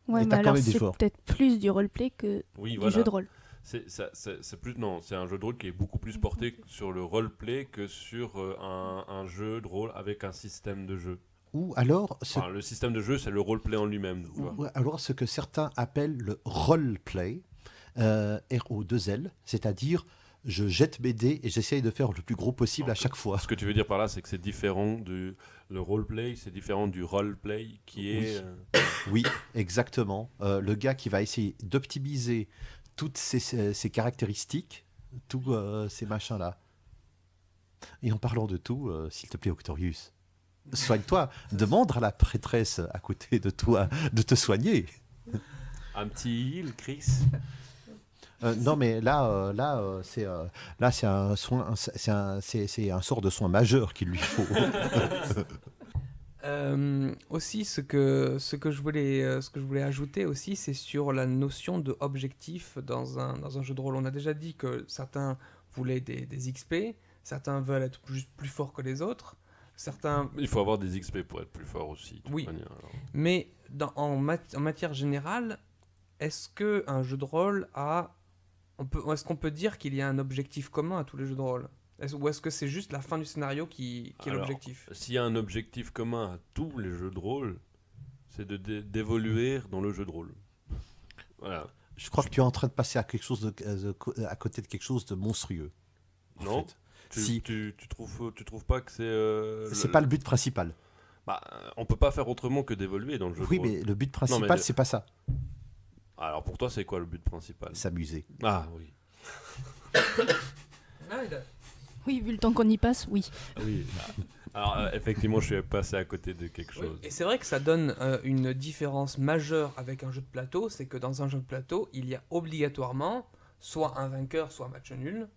Ouais, Et mais t'as quand alors même des c'est joueurs. peut-être plus du roleplay que Oui, du voilà. jeu de rôle. C'est plus non, c'est un jeu de rôle qui est beaucoup plus porté sur le roleplay que sur un jeu de rôle avec un système de jeu. Ou alors, Enfin, le système de jeu, c'est le roleplay en lui-même. tu vois. ou alors ce que certains appellent le roleplay, R-O-2-L, c'est-à-dire je jette mes dés et j'essaye de faire le plus gros possible à chaque fois. Ce que tu veux dire par là, c'est que c'est différent le roleplay, c'est différent du roleplay qui est. Oui, exactement. Le gars qui va essayer d'optimiser toutes ces caractéristiques, tous ces machins-là. Et en parlant de tout, s'il te plaît, Octorius, soigne-toi. Demande à la prêtresse à côté de toi de te soigner. Un petit heal, Chris. Non, mais là, c'est un soin, c'est un sort de soin majeur qu'il lui faut. Aussi, ce que je voulais ajouter aussi, c'est sur la notion de objectif dans un jeu de rôle. On a déjà dit que certains voulaient des XP, certains veulent être plus forts que les autres, certains... Il faut avoir des XP pour être plus fort aussi. de toute Oui. manière, alors. Mais en matière générale, est-ce qu'un jeu de rôle est-ce qu'on peut dire qu'il y a un objectif commun à tous les jeux de rôle? Ou est-ce que c'est juste la fin du scénario qui est Alors, l'objectif? S'il y a un objectif commun à tous les jeux de rôle, c'est d'évoluer dans le jeu de rôle. Voilà. Je crois que tu es en train de passer à quelque chose à côté de quelque chose de monstrueux. en Non. fait. Tu, Si. tu trouves pas que c'est. C'est pas le but principal. Bah, on peut pas faire autrement que d'évoluer dans le jeu Oui, de rôle. mais le but Non, principal, mais c'est pas ça. Alors pour toi, c'est quoi le but principal? S'amuser. Ah oui. Oui, vu le temps qu'on y passe, oui. Oui. Alors effectivement, je suis passé à côté de quelque Oui, chose. et c'est vrai que ça donne une différence majeure avec un jeu de plateau, c'est que dans un jeu de plateau, il y a obligatoirement soit un vainqueur, soit un match nul,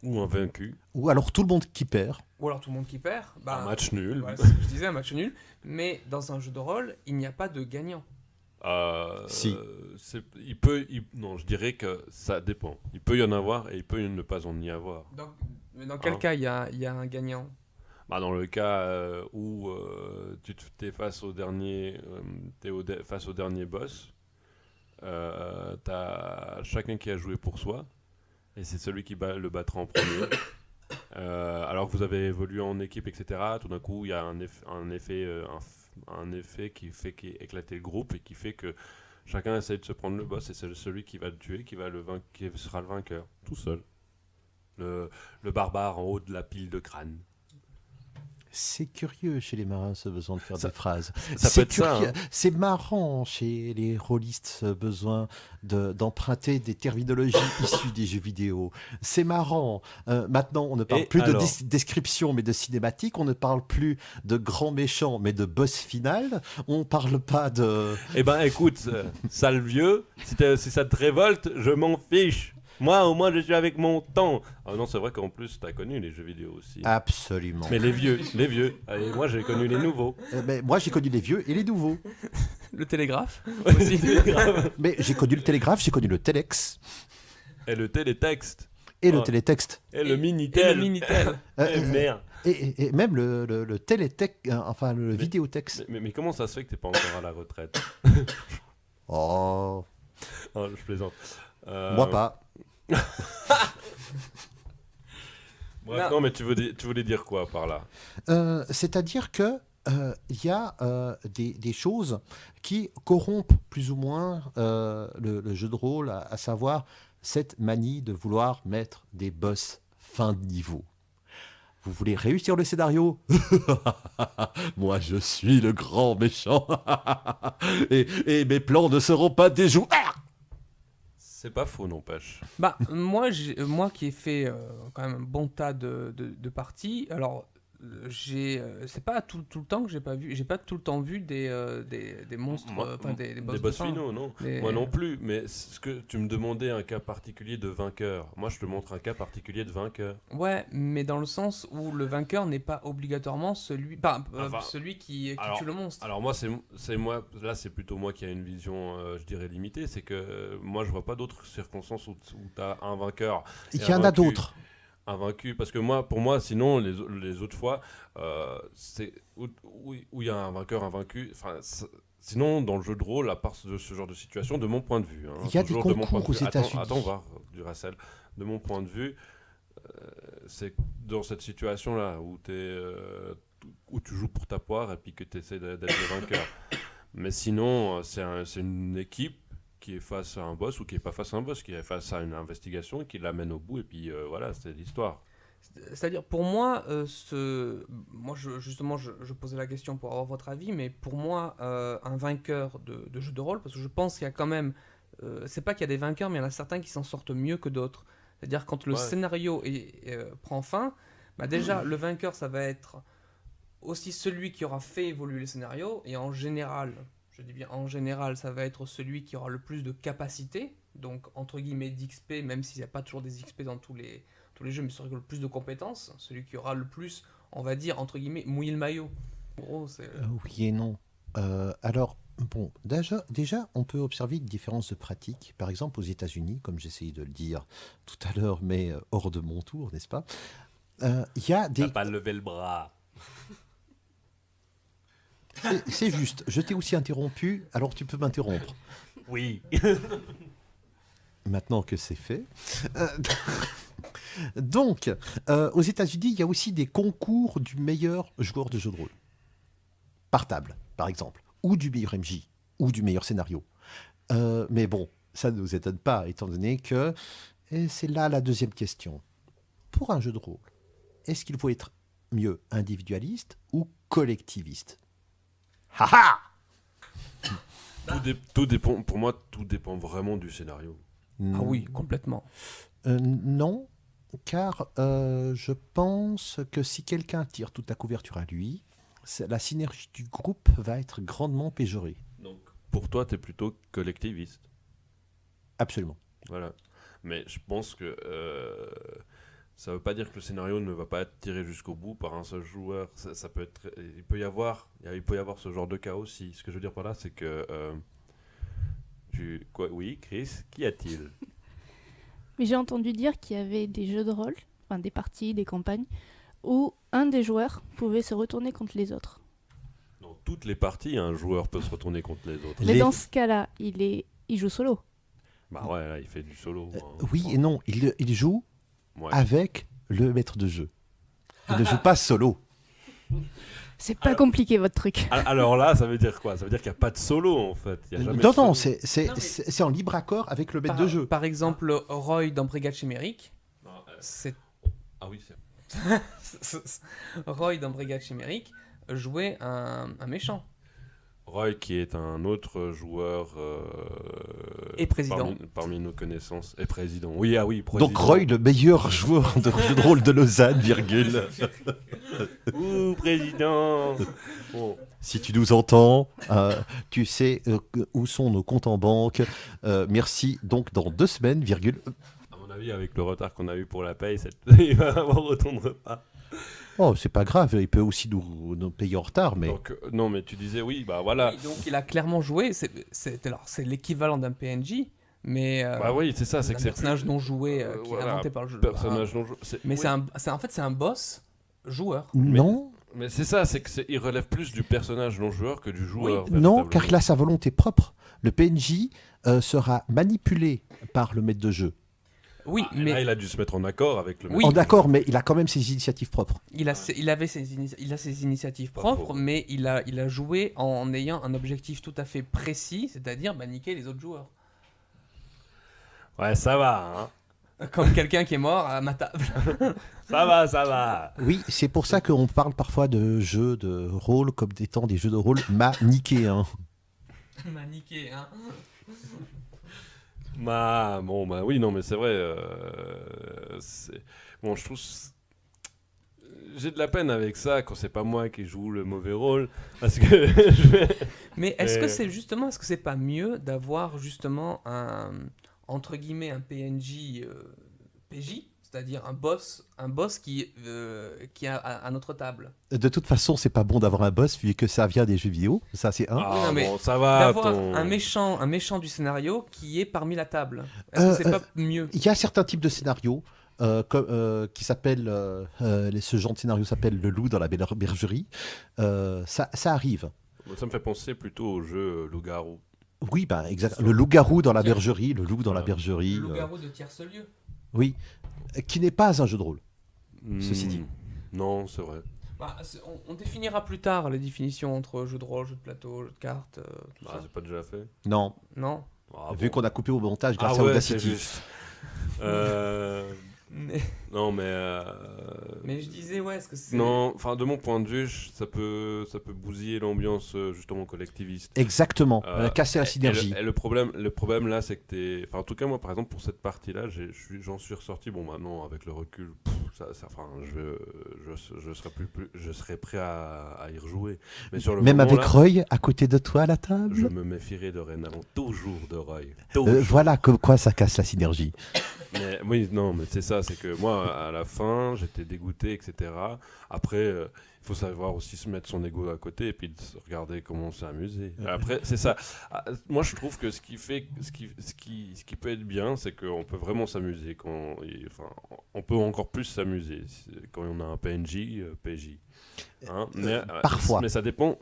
Ou un vaincu. Ou alors tout le monde qui perd. ou alors tout le monde qui perd. Un match nul. Ouais, c'est ce que je disais, un match nul. Mais dans un jeu de rôle, il n'y a pas de gagnant. Si. Non, je dirais que ça dépend. Il peut y en avoir et il peut ne pas en y avoir. Mais dans quel Ah. cas il y a un gagnant? Bah, dans le cas où t'es face au dernier, face au dernier boss, t'as chacun qui a joué pour soi et c'est celui qui le battra en premier. Alors que vous avez évolué en équipe, etc. Tout d'un coup, il y a un effet qui fait éclater le groupe et qui fait que Chacun essaye de se prendre le boss et c'est celui qui va le tuer qui sera le vainqueur, tout seul. Le barbare en haut de la pile de crâne. C'est curieux chez les marins ce besoin de faire des phrases. Ça peut C'est être ça. curieux. Hein. C'est marrant chez les rôlistes ce besoin d'emprunter des terminologies issues des jeux vidéo. C'est marrant. Maintenant, on ne parle Et plus alors de description mais de cinématique. On ne parle plus de grand méchant mais de boss final. On ne parle pas de... Eh ben écoute, sale vieux, si ça te révolte, je m'en fiche. Moi, au moins, je suis avec mon temps. Ah non, c'est vrai qu'en plus, t'as connu les jeux vidéo aussi. Absolument. Mais les vieux. Et moi, j'ai connu les nouveaux. Mais moi, j'ai connu les vieux et les nouveaux. Le télégraphe. Aussi, grave. Mais j'ai connu le télégraphe, j'ai connu le téléx Et le télétexte. et le Oh. télétexte. Et le Et Minitel. le Minitel. Eh, merde. Et même le télétexte, enfin le vidéotexte. Mais comment ça se fait que t'es pas encore à la retraite? Oh, Oh, je plaisante. moi pas. Bref, non, mais tu voulais dire quoi par là? C'est-à-dire que il y a des choses qui corrompent plus ou moins le jeu de rôle, à savoir cette manie de vouloir mettre des boss fin de niveau. Vous voulez réussir le scénario? Moi, je suis le grand méchant. et mes plans ne seront pas déjoués. C'est pas faux, n'empêche. Bah, moi qui ai fait quand même un bon tas de parties, alors c'est pas tout le temps que j'ai pas tout le temps vu des monstres, enfin des boss Des de boss fin. finaux, non. Des- Moi non plus, mais ce que tu me demandais un cas particulier de vainqueur. Moi, je te montre un cas particulier de vainqueur. Ouais, mais dans le sens où le vainqueur n'est pas obligatoirement celui, Enfin, celui qui alors- tue le monstre. Alors moi, c'est moi. Là, c'est plutôt moi qui a une vision, je dirais limitée. C'est que moi, je vois pas d'autres circonstances où t'as un vainqueur. Il et y un en a vaincu. d'autres. Un vaincu, parce que pour moi, sinon, les autres fois, c'est où il y a un vainqueur, un vaincu. Enfin, sinon, dans le jeu de rôle, à part ce genre de situation, de mon point de vue. Hein, Il y a des toujours de mon concours point de vue. aux États-Unis. Attends voir, Duracell. De mon point de vue, c'est dans cette situation-là où où tu joues pour ta poire et puis que tu essaies d'être le vainqueur. Mais sinon, c'est une équipe qui est face à un boss ou qui est pas face à un boss, qui est face à une investigation et qui l'amène au bout et puis voilà, c'est l'histoire. C'est-à-dire, pour moi, justement, je posais la question pour avoir votre avis, mais pour moi, un vainqueur de jeu de rôle, parce que je pense qu'il y a quand même, c'est pas qu'il y a des vainqueurs, mais il y en a certains qui s'en sortent mieux que d'autres. C'est-à-dire, quand le Ouais. scénario prend fin, bah déjà, le vainqueur, ça va être aussi celui qui aura fait évoluer le scénario, et en général, je dis bien en général, ça va être celui qui aura le plus de capacité, donc entre guillemets d'XP, même s'il n'y a pas toujours des XP dans tous les jeux, mais celui qui aura le plus de compétences, celui qui aura le plus, on va dire, entre guillemets, mouillé le maillot. En gros, c'est... Oui et non. Alors, bon, déjà, on peut observer une différence de pratique. Par exemple, aux États-Unis, comme j'essayais de le dire tout à l'heure, mais hors de mon tour, n'est-ce pas? Il y a des... T'as pas levé le bras. C'est juste. Je t'ai aussi interrompu, alors tu peux m'interrompre. Oui. Maintenant que c'est fait. Donc, aux États-Unis, il y a aussi des concours du meilleur joueur de jeu de rôle. Par table, par exemple. Ou du meilleur MJ. Ou du meilleur scénario. Mais bon, ça ne nous étonne pas, étant donné que... Et c'est là la deuxième question. Pour un jeu de rôle, est-ce qu'il faut être mieux individualiste ou collectiviste? Ha ha! Tout dépend, pour moi, tout dépend vraiment du scénario. Ah oui, complètement. Non, car je pense que si quelqu'un tire toute la couverture à lui, la synergie du groupe va être grandement péjorée. Donc, pour toi, tu es plutôt collectiviste. Absolument. Voilà. Mais je pense que ça veut pas dire que le scénario ne va pas être tiré jusqu'au bout par un seul joueur. Ça peut être, il peut y avoir ce genre de cas aussi. Ce que je veux dire par là, c'est que oui, Chris, qu'y a-t-il? Mais j'ai entendu dire qu'il y avait des jeux de rôle, enfin des parties, des campagnes, où un des joueurs pouvait se retourner contre les autres. Dans toutes les parties, un joueur peut se retourner contre les autres. Mais dans ce cas-là, il joue solo. Bah ouais, là, il fait du solo. Oui et non, il joue Ouais. avec le maître de jeu. Il ne joue pas solo. C'est pas compliqué votre truc. Alors là, ça veut dire quoi? Ça veut dire qu'il n'y a pas de solo en fait. Il y a jamais Non, de solo. non, Non, mais- c'est en libre accord avec le maître de jeu. Par exemple, Roy dans Brigade Chimérique, Non, c'est Ah oui, c'est. Roy dans Brigade Chimérique jouait un méchant. Roy qui est un autre joueur Et président. parmi nos connaissances et président. Oui, ah oui, président. Donc Roy, le meilleur joueur de jeu de rôle de Lausanne, virgule. Ouh, président. Bon, Si tu nous entends, tu sais où sont nos comptes en banque. Merci. Donc dans 2 semaines, virgule. à mon avis, avec le retard qu'on a eu pour la paye, il va avoir autant de repas. Oh, c'est pas grave, il peut aussi nous payer en retard, mais Donc, non, mais tu disais oui, bah voilà. Oui, donc il a clairement joué. C'est l'équivalent d'un PNJ, mais Bah oui, c'est ça, c'est un que c'est personnage non joué qui est voilà, inventé par le jeu. personnage non joué. Mais oui. en fait c'est un boss joueur. non, Mais c'est ça, c'est que il relève plus du personnage non joueur que du joueur. non, véritablement. car il a sa volonté propre. Le PNJ sera manipulé par le maître de jeu. Oui, Et mais là, il a dû se mettre en accord avec le. Oui. Oh, d'accord, mais il a quand même ses initiatives propres. il a ses initiatives Pas propres, faux. mais il a joué en ayant un objectif tout à fait précis, c'est-à-dire niquer les autres joueurs. Ouais, ça va, hein. Comme quelqu'un qui est mort à ma table. Ça va, ça va. Oui, c'est pour ça qu'on parle parfois de jeux de rôle comme étant des jeux de rôle manichéens. M'a niqué, hein. Bah oui, non, mais c'est vrai. Bon, je trouve. J'ai de la peine avec ça quand c'est pas moi qui joue le mauvais rôle. Parce que. Mais est-ce que Mais- est-ce que c'est pas mieux d'avoir justement entre guillemets un PNJ PJ, c'est-à-dire un boss qui est à notre table. De toute façon, c'est pas bon d'avoir un boss vu que ça vient des jeux vidéo. Ça, c'est un. Ah, non, mais bon, ça va. D'avoir ton- un méchant du scénario qui est parmi la table. Est-ce que c'est pas mieux? Il y a certains types de scénarios qui s'appellent. Ce genre de scénario s'appelle Le loup dans la bergerie. Ça arrive. Ça me fait penser plutôt au jeu Loup-garou. Oui, ben, exact. Le loup-garou dans la bergerie. Le loup dans la bergerie. Le loup-garou de tierce lieu. Oui. Qui n'est pas un jeu de rôle. Ceci dit. Non, c'est vrai. Bah, on définira plus tard les définitions entre jeu de rôle, jeu de plateau, jeu de cartes, tout Bah, ça. c'est pas déjà fait. Non. Non. Ah, Vu bon. qu'on a coupé au montage grâce Ah à ouais, c'est Audacity. juste. Mais, Non, mais. mais je disais, ouais, est-ce que c'est. Non, enfin, de mon point de vue, ça peut bousiller l'ambiance justement collectiviste. Exactement. Casser la Et synergie. le problème là, c'est que enfin, en tout cas, moi, par exemple, pour cette partie-là, j'en suis ressorti. Bon, maintenant, avec le recul, enfin, je serais prêt à y rejouer. Mais sur le Même moment, avec là, Roy à côté de toi à la je table. me méfierai dorénavant toujours de Roy. Voilà comme quoi ça casse la synergie. Mais, oui, non, mais c'est ça, c'est que moi, à la fin, j'étais dégoûté, etc. Après, il faut savoir aussi se mettre son ego à côté et puis de se regarder comment on s'est amusé. Après, c'est ça. Ah, moi, je trouve que ce qui peut être bien, c'est qu'on peut vraiment s'amuser. Enfin, on peut encore plus s'amuser quand on a un PNJ, PJ. Hein, mais, parfois. Mais ça dépend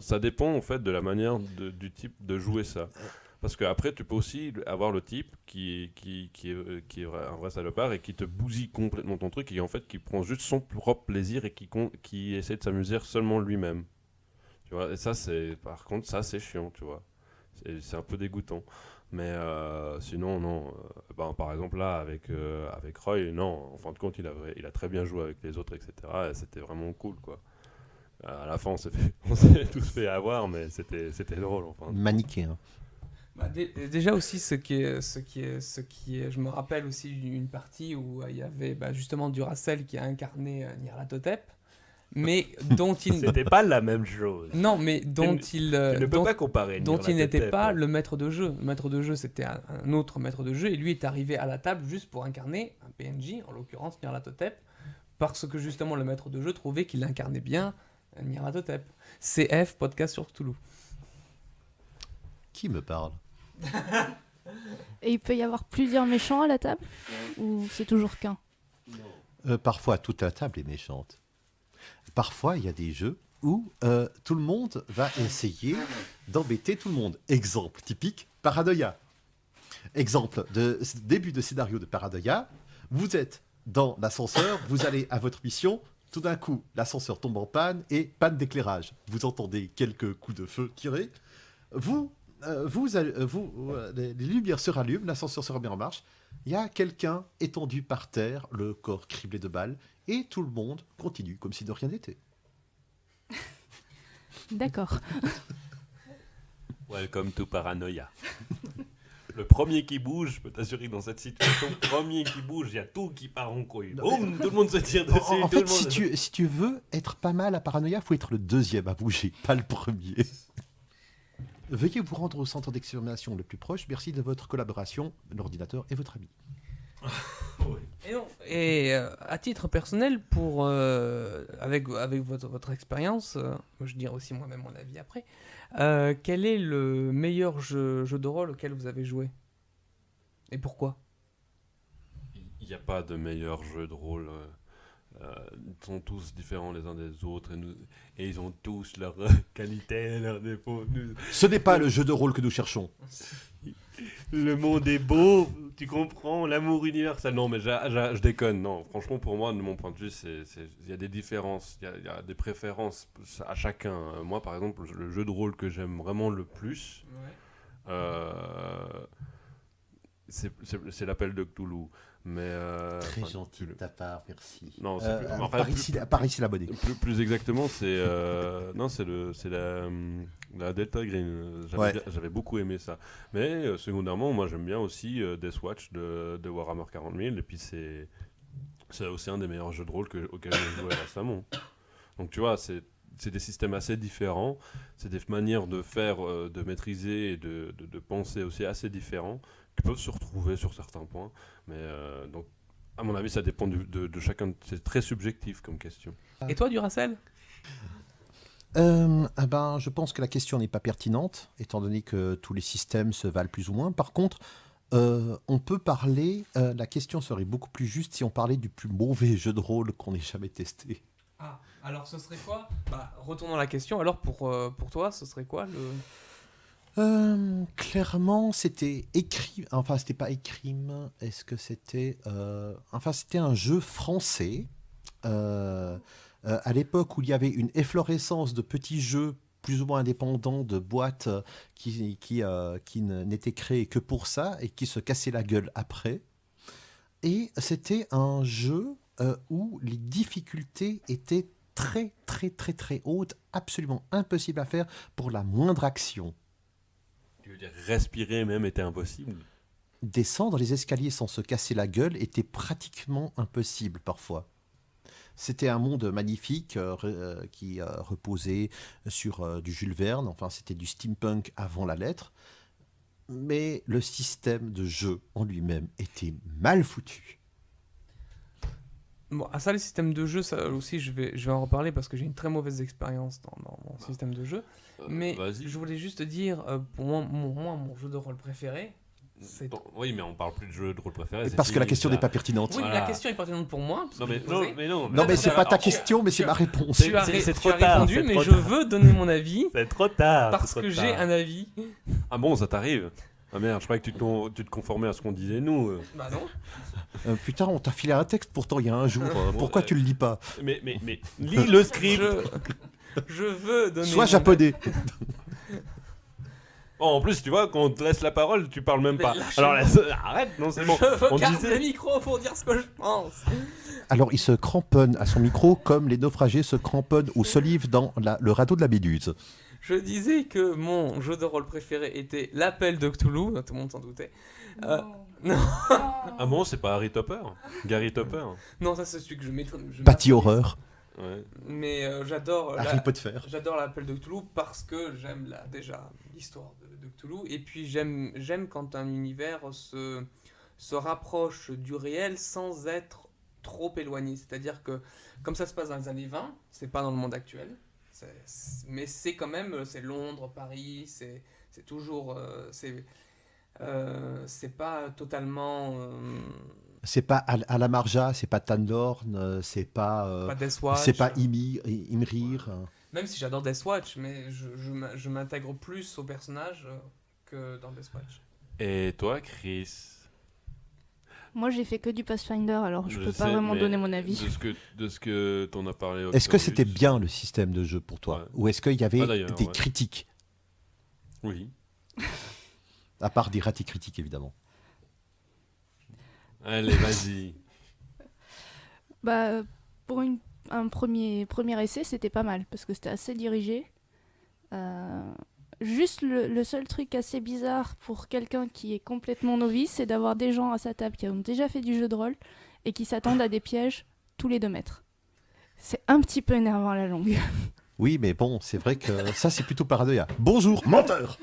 en fait de la manière du type de jouer ça. Parce qu'après, tu peux aussi avoir le type qui est un vrai salopard et qui te bousille complètement ton truc et en fait qui prend juste son propre plaisir et qui essaie de s'amuser seulement lui-même. Tu vois, et ça, par contre, ça, c'est chiant, tu vois. C'est un peu dégoûtant. Mais sinon, non. Par exemple, là, avec Roy, non. En fin de compte, il a très bien joué avec les autres, etc. Et c'était vraiment cool, quoi. À la fin, on s'est tous fait avoir, mais c'était drôle, enfin. Manichéen. Bah, déjà aussi ce qui est, je me rappelle aussi d'une partie où il y avait justement Duracell qui a incarné Nyarlathotep, mais dont il C'était pas la même chose. non mais dont il Tu ne peux pas comparer. dont il n'était Nyarlathotep. pas le maître de jeu. Le maître de jeu c'était un autre maître de jeu et lui est arrivé à la table juste pour incarner un PNJ, en l'occurrence Nyarlathotep, parce que justement le maître de jeu trouvait qu'il incarnait bien Nyarlathotep. CF podcast sur Cthulhu. Qui me parle? Et il peut y avoir plusieurs méchants à la table? Ou c'est toujours qu'un? Parfois, toute la table est méchante. Parfois, il y a des jeux où tout le monde va essayer d'embêter tout le monde. Exemple typique, Paranoia. Exemple de début de scénario de Paranoia. Vous êtes dans l'ascenseur, vous allez à votre mission, Tout d'un coup, l'ascenseur tombe en panne et panne d'éclairage. Vous entendez quelques coups de feu tirés. Les lumières se rallument, l'ascenseur se remet en marche. Il y a quelqu'un étendu par terre, le corps criblé de balles, et tout le monde continue comme si de rien n'était. D'accord. Welcome to Paranoia. Le premier qui bouge, je peux t'assurer que dans cette situation, le premier qui bouge, il y a tout qui part en couille. Boum, tout le monde se tire dessus. En tout fait, le monde... si tu veux être pas mal à Paranoia, faut être le deuxième à bouger, pas le premier. Veuillez vous rendre au centre d'extermination le plus proche. Merci de votre collaboration, l'ordinateur et votre ami. Et à titre personnel, avec votre expérience, je dirais aussi moi-même mon avis après, quel est le meilleur jeu de rôle auquel vous avez joué? Et pourquoi? Il n'y a pas de meilleur jeu de rôle. Ils sont tous différents les uns des autres et ils ont tous leurs qualités, leurs défauts. Ce n'est pas le jeu de rôle que nous cherchons. Le monde est beau, tu comprends, l'amour universel. Non, mais je déconne. Non, franchement, pour moi, de mon point de vue, il y a des différences, il y a des préférences à chacun. Moi, par exemple, le jeu de rôle que j'aime vraiment le plus, c'est l'appel de Cthulhu. Mais Très gentil de ta part, merci. Non, c'est plus, enfin, par ici l'abonné. plus exactement, c'est la Delta Green. J'avais beaucoup aimé ça. Mais secondairement, moi j'aime bien aussi Death Watch de Warhammer 40 000. Et puis c'est aussi un des meilleurs jeux de rôle auxquels j'ai joué récemment. Donc tu vois, c'est des systèmes assez différents. C'est des manières de faire, de maîtriser et de penser aussi assez différents qui peuvent se retrouver sur certains points. Mais donc, à mon avis, ça dépend de chacun. C'est très subjectif comme question. Et toi, Duracell? Je pense que la question n'est pas pertinente, étant donné que tous les systèmes se valent plus ou moins. Par contre, on peut parler, la question serait beaucoup plus juste si on parlait du plus mauvais jeu de rôle qu'on ait jamais testé. Ah, alors ce serait quoi? Retournons à la question. Alors pour toi, ce serait quoi le... Clairement, c'était écrit. Enfin, c'était pas écrime. Est-ce que c'était. C'était un jeu français. À l'époque où il y avait une efflorescence de petits jeux plus ou moins indépendants de boîtes qui n'étaient créés que pour ça et qui se cassaient la gueule après. Et c'était un jeu où les difficultés étaient très, très, très, très hautes, absolument impossible à faire pour la moindre action. Tu veux dire respirer même était impossible? Descendre les escaliers sans se casser la gueule était pratiquement impossible parfois. C'était un monde magnifique qui reposait sur du Jules Verne, enfin c'était du steampunk avant la lettre, mais le système de jeu en lui-même était mal foutu. Bon, ça, les systèmes de jeu, ça aussi, je vais en reparler parce que j'ai une très mauvaise expérience dans mon système de jeu. Mais vas-y. je voulais juste dire, pour moi, mon jeu de rôle préféré, c'est... Bon, oui, mais on parle plus de jeu de rôle préféré. Parce que la question n'est pas pertinente. Oui, mais Voilà. la question est pertinente pour moi. parce Non, que mais je l'ai posée. non. Non, mais c'est pas ta question, mais c'est ma réponse. Tu as c'est tu as trop tard, répondu, c'est mais trop je tard. veux donner mon avis C'est trop tard. parce c'est que trop j'ai tard. un avis. Ah bon, ça t'arrive? Ah merde, je croyais que tu te conformais à ce qu'on disait nous. Bah non. Putain, on t'a filé un texte pourtant il y a un jour. Pourquoi tu le lis pas? Mais lis le script. Je veux donner. Sois mon japonais. Oh, en plus, tu vois, quand on te laisse la parole, tu parles même Mais pas. lâche-moi. Alors arrête, non, c'est avis. bon. Je veux On garder disait- le micro pour dire ce que je pense. Alors il se cramponne à son micro comme les naufragés se cramponnent aux solives dans le radeau de la Méduse. Je disais que mon jeu de rôle préféré était l'appel de Cthulhu, tout le monde s'en doutait. Non. Ah bon, c'est pas Harry Topper? Gary Topper? Non, ça c'est celui que je mettrais. Bâti horreur. Ouais. Mais j'adore Harry Potter. j'adore l'appel de Cthulhu parce que j'aime déjà l'histoire de Cthulhu et puis j'aime quand un univers se rapproche du réel sans être trop éloigné. C'est-à-dire que comme ça se passe dans les années 20, c'est pas dans le monde actuel. Mais c'est quand même, c'est Londres, Paris, c'est toujours, c'est pas totalement, C'est pas à la Marja, c'est pas Tandorn, c'est pas pas Death Watch. c'est pas Imrir. Même si j'adore Death Watch, mais je m'intègre plus au personnage que dans Death Watch. Et toi, Chris? Moi, j'ai fait que du Pathfinder, alors je peux pas sais, vraiment mais donner mon avis. De ce que t'en as parlé. Est-ce que Octorius, c'était bien le système de jeu pour toi? Ouais. Ou est-ce qu'il y avait Ah, d'ailleurs, des ouais. critiques? Oui. À part des ratés critiques, évidemment. Allez, vas-y. Bah, pour un premier essai, c'était pas mal, parce que c'était assez dirigé. Juste le seul truc assez bizarre pour quelqu'un qui est complètement novice, c'est d'avoir des gens à sa table qui ont déjà fait du jeu de rôle et qui s'attendent à des pièges tous les 2 mètres. C'est un petit peu énervant à la longue. Oui, mais bon, c'est vrai que ça, c'est plutôt paranoïa. Bonjour, menteur.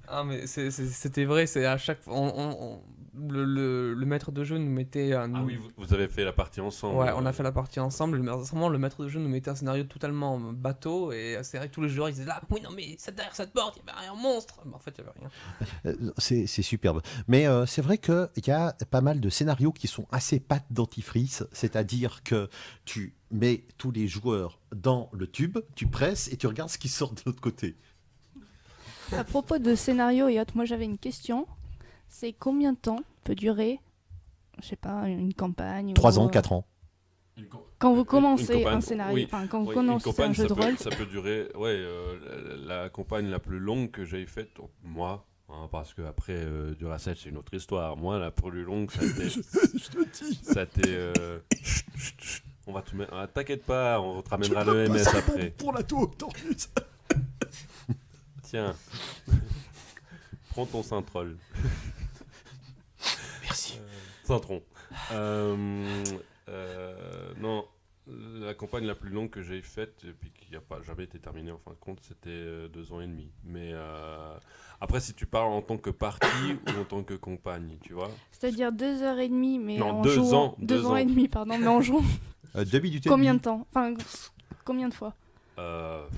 Ah, mais c'était vrai, c'est à chaque fois. Le maître de jeu nous mettait. Ah oui, vous avez fait la partie ensemble. Ouais, on a fait la partie ensemble. Vraiment, le maître de jeu nous mettait un scénario totalement bateau. Et c'est vrai que tous les joueurs ils disaient là, oui, non, mais derrière cette porte, il y avait un monstre. Mais en fait, il y avait rien. C'est superbe. Mais c'est vrai qu'il y a pas mal de scénarios qui sont assez pâte dentifrice, c'est-à-dire que tu mets tous les joueurs dans le tube, tu presses et tu regardes ce qui sort de l'autre côté. À propos de scénario et autres, moi j'avais une question. C'est combien de temps peut durer, je sais pas, une campagne 3 ans, ou, 4 ans. quand vous commencez campagne, un scénario, oui. enfin quand vous Oui, commencez une campagne, un jeu de rôle, ça peut durer. Ouais, la campagne la plus longue que j'ai faite, moi, hein, parce que après Duracell, c'est une autre histoire. Moi, la plus longue, ça a été. Ça a été. Chut, on va tout mettre. Ah, t'inquiète pas, on te ramènera le MS après. Pour la tour, Octorius. Tiens. Prends ton Saint-Troll. Merci. Saint-Tron. Non, la campagne la plus longue que j'ai faite, et puis qui n'a pas jamais été terminée en fin de compte, c'était 2 ans et demi. Mais après, si tu parles en tant que partie ou en tant que campagne, tu vois. c'est-à-dire 2h30, mais Non, en 2 jouant, ans, 2 2 ans ans. et demi, pardon, mais en jouant. 2 minutes et Combien demie. de temps? Enfin, combien de fois?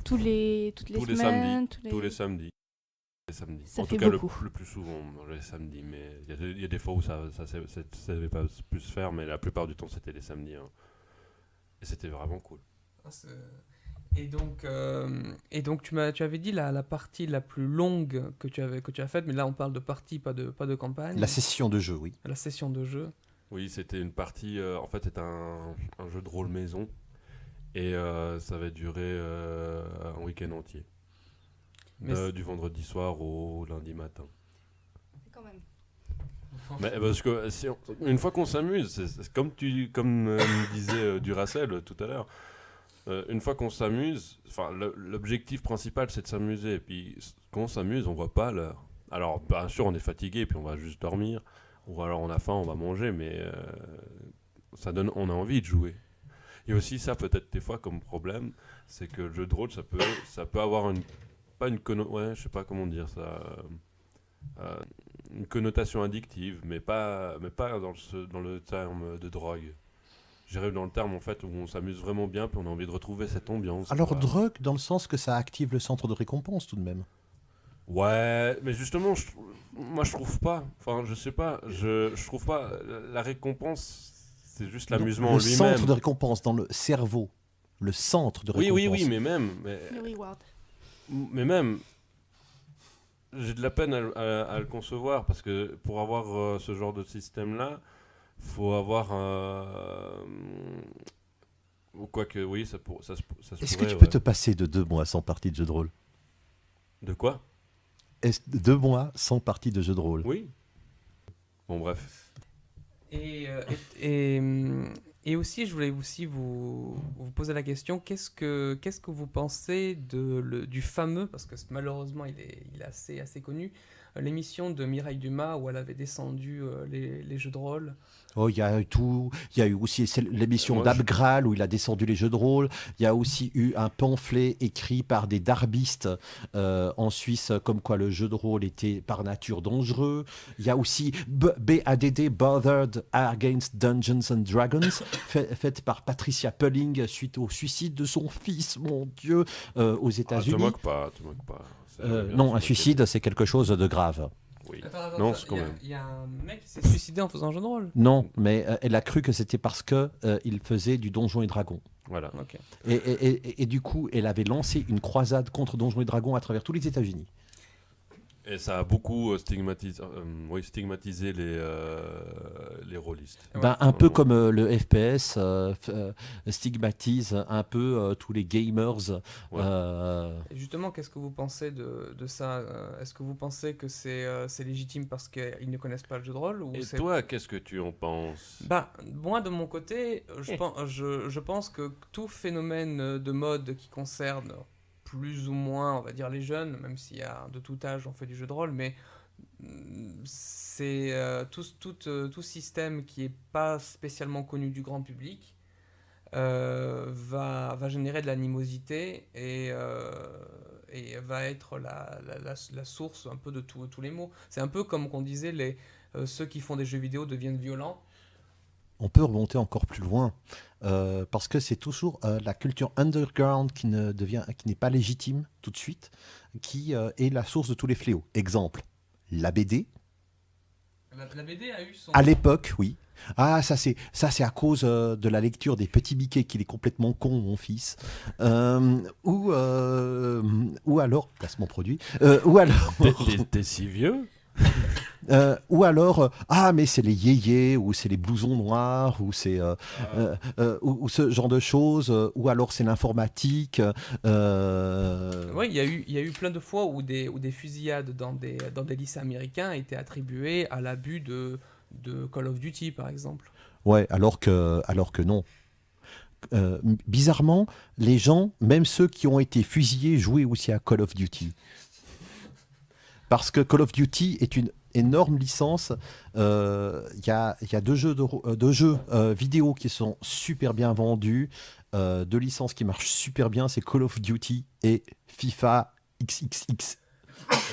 Toutes les tous les semaines, samedis. Tous les samedis. Les samedis. Ça En fait tout cas, beaucoup. le plus souvent, les samedis. Mais il y a des fois où ça devait pas plus se faire, mais la plupart du temps, c'était les samedis. Hein. Et c'était vraiment cool. Et donc tu avais dit la partie la plus longue que tu as faite, mais là on parle de partie, pas de campagne. La session de jeu, oui. La session de jeu. Oui, c'était une partie. En fait, c'était un jeu de rôle maison. Et ça avait duré un week-end entier. Du vendredi soir au lundi matin. Quand même. Mais parce que une fois qu'on s'amuse, c'est comme me disait Duracell tout à l'heure, une fois qu'on s'amuse, l'objectif principal c'est de s'amuser. Et puis quand on s'amuse, on voit pas l'heure. Alors bien sûr, on est fatigué et puis on va juste dormir. Ou alors on a faim, on va manger, mais on a envie de jouer. Il y a aussi ça peut-être des fois comme problème, c'est que le jeu de rôle ça peut avoir je sais pas comment dire ça, une connotation addictive, mais pas dans le terme de drogue. J'irais dans le terme en fait où on s'amuse vraiment bien, puis on a envie de retrouver cette ambiance. Alors, quoi. drogue, dans le sens que ça active le centre de récompense, tout de même. Ouais, mais justement, moi je trouve pas. Enfin, je sais pas, je trouve pas. La récompense, c'est juste l'amusement en Le lui-même. centre de récompense dans le cerveau. Le centre de récompense. Oui, mais même. Le reward. Mais même, j'ai de la peine à le concevoir parce que pour avoir ce genre de système-là, faut avoir. Ou quoique, oui, ça se Est-ce que pourrait, tu peux ouais. te passer de 2 mois sans partie de jeu de rôle? De quoi? 2 mois sans partie de jeu de rôle. Oui. Bon, bref. Et aussi, je voulais aussi vous poser la question, qu'est-ce que vous pensez du fameux, parce que malheureusement il est assez connu, l'émission de Mireille Dumas où elle avait descendu les jeux de rôle. Oh, il y a eu tout. Il y a eu aussi l'émission Moi, d'Abgral où il a descendu les jeux de rôle. Il y a aussi eu un pamphlet écrit par des darbistes en Suisse, comme quoi le jeu de rôle était par nature dangereux. Il y a aussi BADD, Bothered Against Dungeons and Dragons, faite par Patricia Pulling suite au suicide de son fils, mon Dieu, aux Te États-Unis. moque pas. C'est bien Non, sûr, un suicide, c'est quelque chose de grave. Oui. Attends, Non, c'est quand même. il y a un mec qui s'est suicidé en faisant un jeu de rôle. Non, mais elle a cru que c'était parce que il faisait du Donjons et Dragons. Voilà. Ok. Et du coup, elle avait lancé une croisade contre Donjons et Dragons à travers tous les États-Unis. Et ça a beaucoup stigmatisé les rôlistes. Ben, un peu comme le FPS stigmatise un peu tous les gamers. Ouais. Et justement, qu'est-ce que vous pensez de ça? Est-ce que vous pensez que c'est légitime parce qu'ils ne connaissent pas le jeu de rôle ou Et c'est... toi, qu'est-ce que tu en penses? Bah, moi, de mon côté, je pense que tout phénomène de mode qui concerne plus ou moins, on va dire, les jeunes, même s'il y a de tout âge, on fait du jeu de rôle, mais c'est tout système qui n'est pas spécialement connu du grand public va générer de l'animosité et va être la source un peu de tous les maux. C'est un peu comme qu'on disait, ceux qui font des jeux vidéo deviennent violents. On peut remonter encore plus loin parce que c'est toujours la culture underground qui n'est pas légitime tout de suite, qui est la source de tous les fléaux. Exemple, la BD. La BD a eu son... À l'époque, oui. Ah, ça c'est à cause de la lecture des Petits Biquets qu'il est complètement con, mon fils. Ou alors, placement produit. Ou alors, T'es si vieux? ou alors, ah mais c'est les yéyés, ou c'est les blousons noirs, ou c'est ou ce genre de choses, ou alors c'est l'informatique. Ouais, il y a eu plein de fois où des fusillades dans des lycées américains étaient attribuées à l'abus de Call of Duty, par exemple. Ouais, alors que non. Bizarrement, les gens, même ceux qui ont été fusillés, jouaient aussi à Call of Duty. Parce que Call of Duty est une énorme licence. Il y a deux jeux vidéo qui sont super bien vendus, deux licences qui marchent super bien, c'est Call of Duty et FIFA XXX.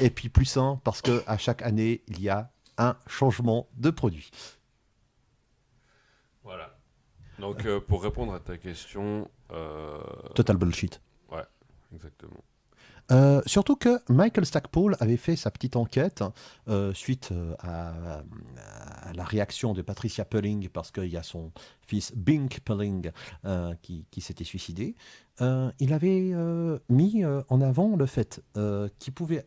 Et puis plus un, parce qu'à chaque année, il y a un changement de produit. Voilà. Donc, pour répondre à ta question... Total bullshit. Ouais, exactement. Surtout que Michael Stackpole avait fait sa petite enquête suite à la réaction de Patricia Pulling, parce qu'il y a son fils Bink Pulling qui s'était suicidé. Il avait mis en avant le fait qui pourrait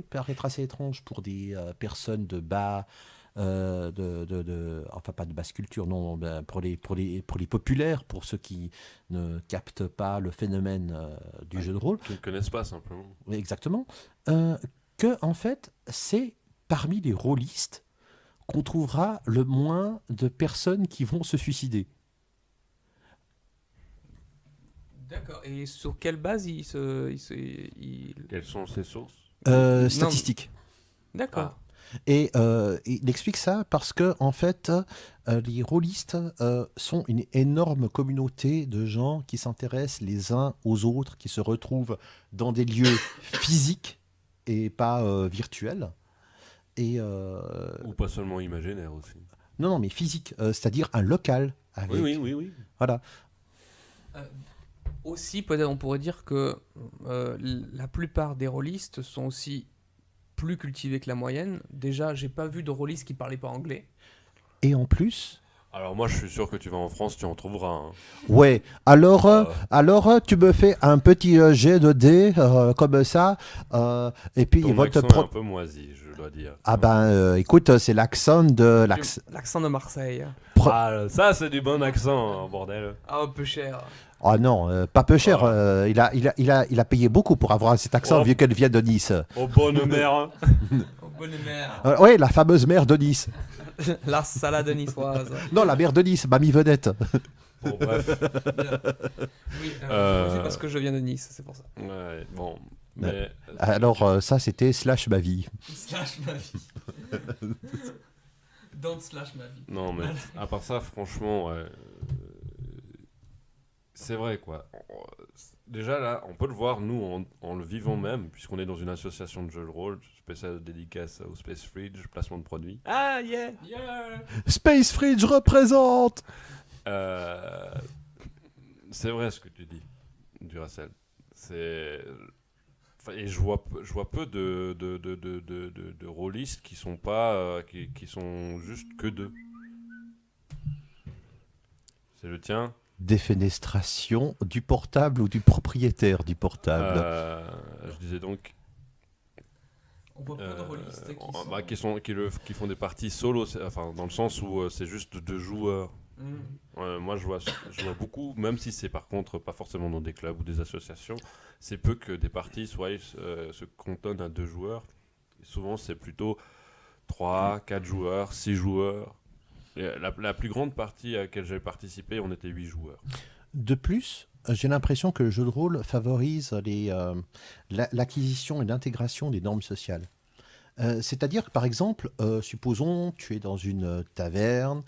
paraître assez étrange pour des personnes de bas... enfin pas de basse culture, non, ben, pour les populaires, pour ceux qui ne captent pas le phénomène du jeu de rôle. Qui ne connaissent pas, simplement. Oui, exactement. Que, en fait, c'est parmi les rôlistes qu'on trouvera le moins de personnes qui vont se suicider. D'accord. Et sur quelle base il... Quelles sont ces sources? Statistiques. D'accord. Et il explique ça parce que, en fait, les rôlistes sont une énorme communauté de gens qui s'intéressent les uns aux autres, qui se retrouvent dans des lieux physiques et pas virtuels. Et, Ou pas seulement imaginaires aussi. non, mais physique, c'est-à-dire un local. Avec, Oui. Voilà. Aussi, peut-être on pourrait dire que la plupart des rôlistes sont aussi plus cultivés que la moyenne. Déjà, j'ai pas vu de rôlistes qui parlaient pas anglais. Et en plus... Alors moi, je suis sûr que tu vas en France, tu en trouveras. Hein. Ouais, alors tu me fais un petit jet de dés comme ça, et puis Ton ils vont te accent est prendre... un peu moisi, je dois dire. Ah ben, écoute, c'est l'accent de... L'accent de Marseille. Ah, ça, c'est du bon accent, bordel. Ah, un peu cher. Ah non, pas peu cher. Il a payé beaucoup pour avoir cet accent, Oh. vu qu'elle vient de Nice. Oh, bonne mère. Oh, bonne mère. Oui, la fameuse mère de Nice. La salade niçoise. Non, la mère de Nice, Mamie Vedette. Bon, bref. Oui, Euh, c'est parce que je viens de Nice, c'est pour ça. Ouais, bon. Mais... Alors, ça, c'était Slash ma vie. Slash ma vie. Don't slash ma vie. Non, mais à part ça, franchement, ouais, c'est vrai, quoi. Déjà, là, on peut le voir, nous, en le vivant même, puisqu'on est dans une association de jeux de rôle, spéciale dédicace au Space Fridge, placement de produits. Ah, yeah! Yeah. Space Fridge représente. C'est vrai ce que tu dis, Duracell. Et je vois peu de rôlistes qui sont pas qui sont juste que deux. C'est le tien. Défenestration du portable ou du propriétaire du portable. Je disais donc. On voit pas de rôlistes qui font des parties solo, dans le sens où c'est juste 2 joueurs. Moi je vois beaucoup, même si c'est par contre pas forcément dans des clubs ou des associations, c'est peu que des parties se cantonnent à 2 joueurs. Et souvent c'est plutôt 3, 4 joueurs, 6 joueurs. Et la plus grande partie à laquelle j'ai participé, on était 8 joueurs. De plus, j'ai l'impression que le jeu de rôle favorise l'acquisition et l'intégration des normes sociales. C'est-à-dire que, par exemple, supposons tu es dans une taverne,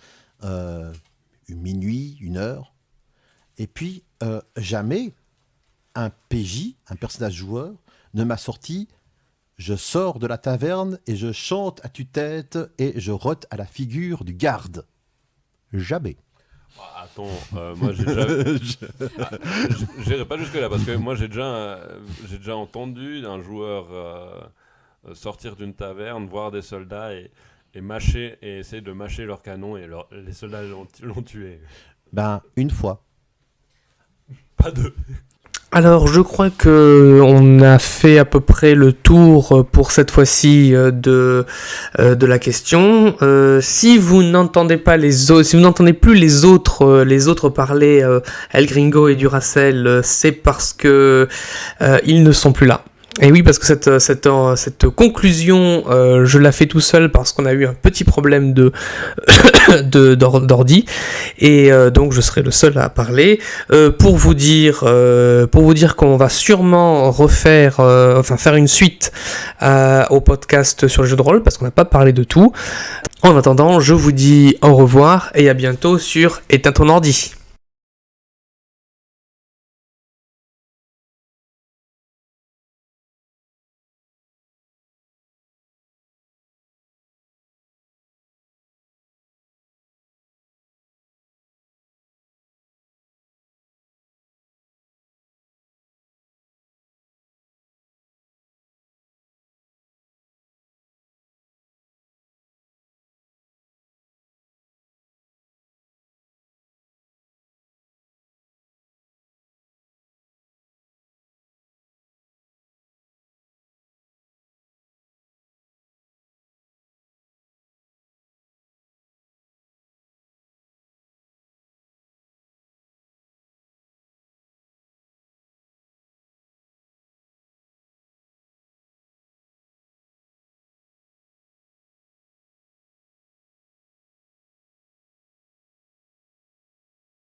minuit, 1h, et puis jamais un PJ, un personnage joueur, ne m'a sorti « Je sors de la taverne et je chante à tue-tête et je rote à la figure du garde ». Jamais. Attends, moi j'ai déjà... J'irai pas jusque là parce que moi j'ai déjà entendu un joueur sortir d'une taverne, voir des soldats et essayer de mâcher leur canon et les soldats l'ont tué. Ben, une fois. Pas 2. Alors, je crois que on a fait à peu près le tour pour cette fois-ci de la question. Si vous n'entendez pas si vous n'entendez plus les autres parler, El Gringo et Duracell, c'est parce que ils ne sont plus là. Et oui, parce que cette conclusion, je la fais tout seul parce qu'on a eu un petit problème d'ordi, et donc je serai le seul à parler pour vous dire qu'on va sûrement faire une suite au podcast sur le jeu de rôle parce qu'on n'a pas parlé de tout. En attendant, je vous dis au revoir et à bientôt sur Éteins ton ordi.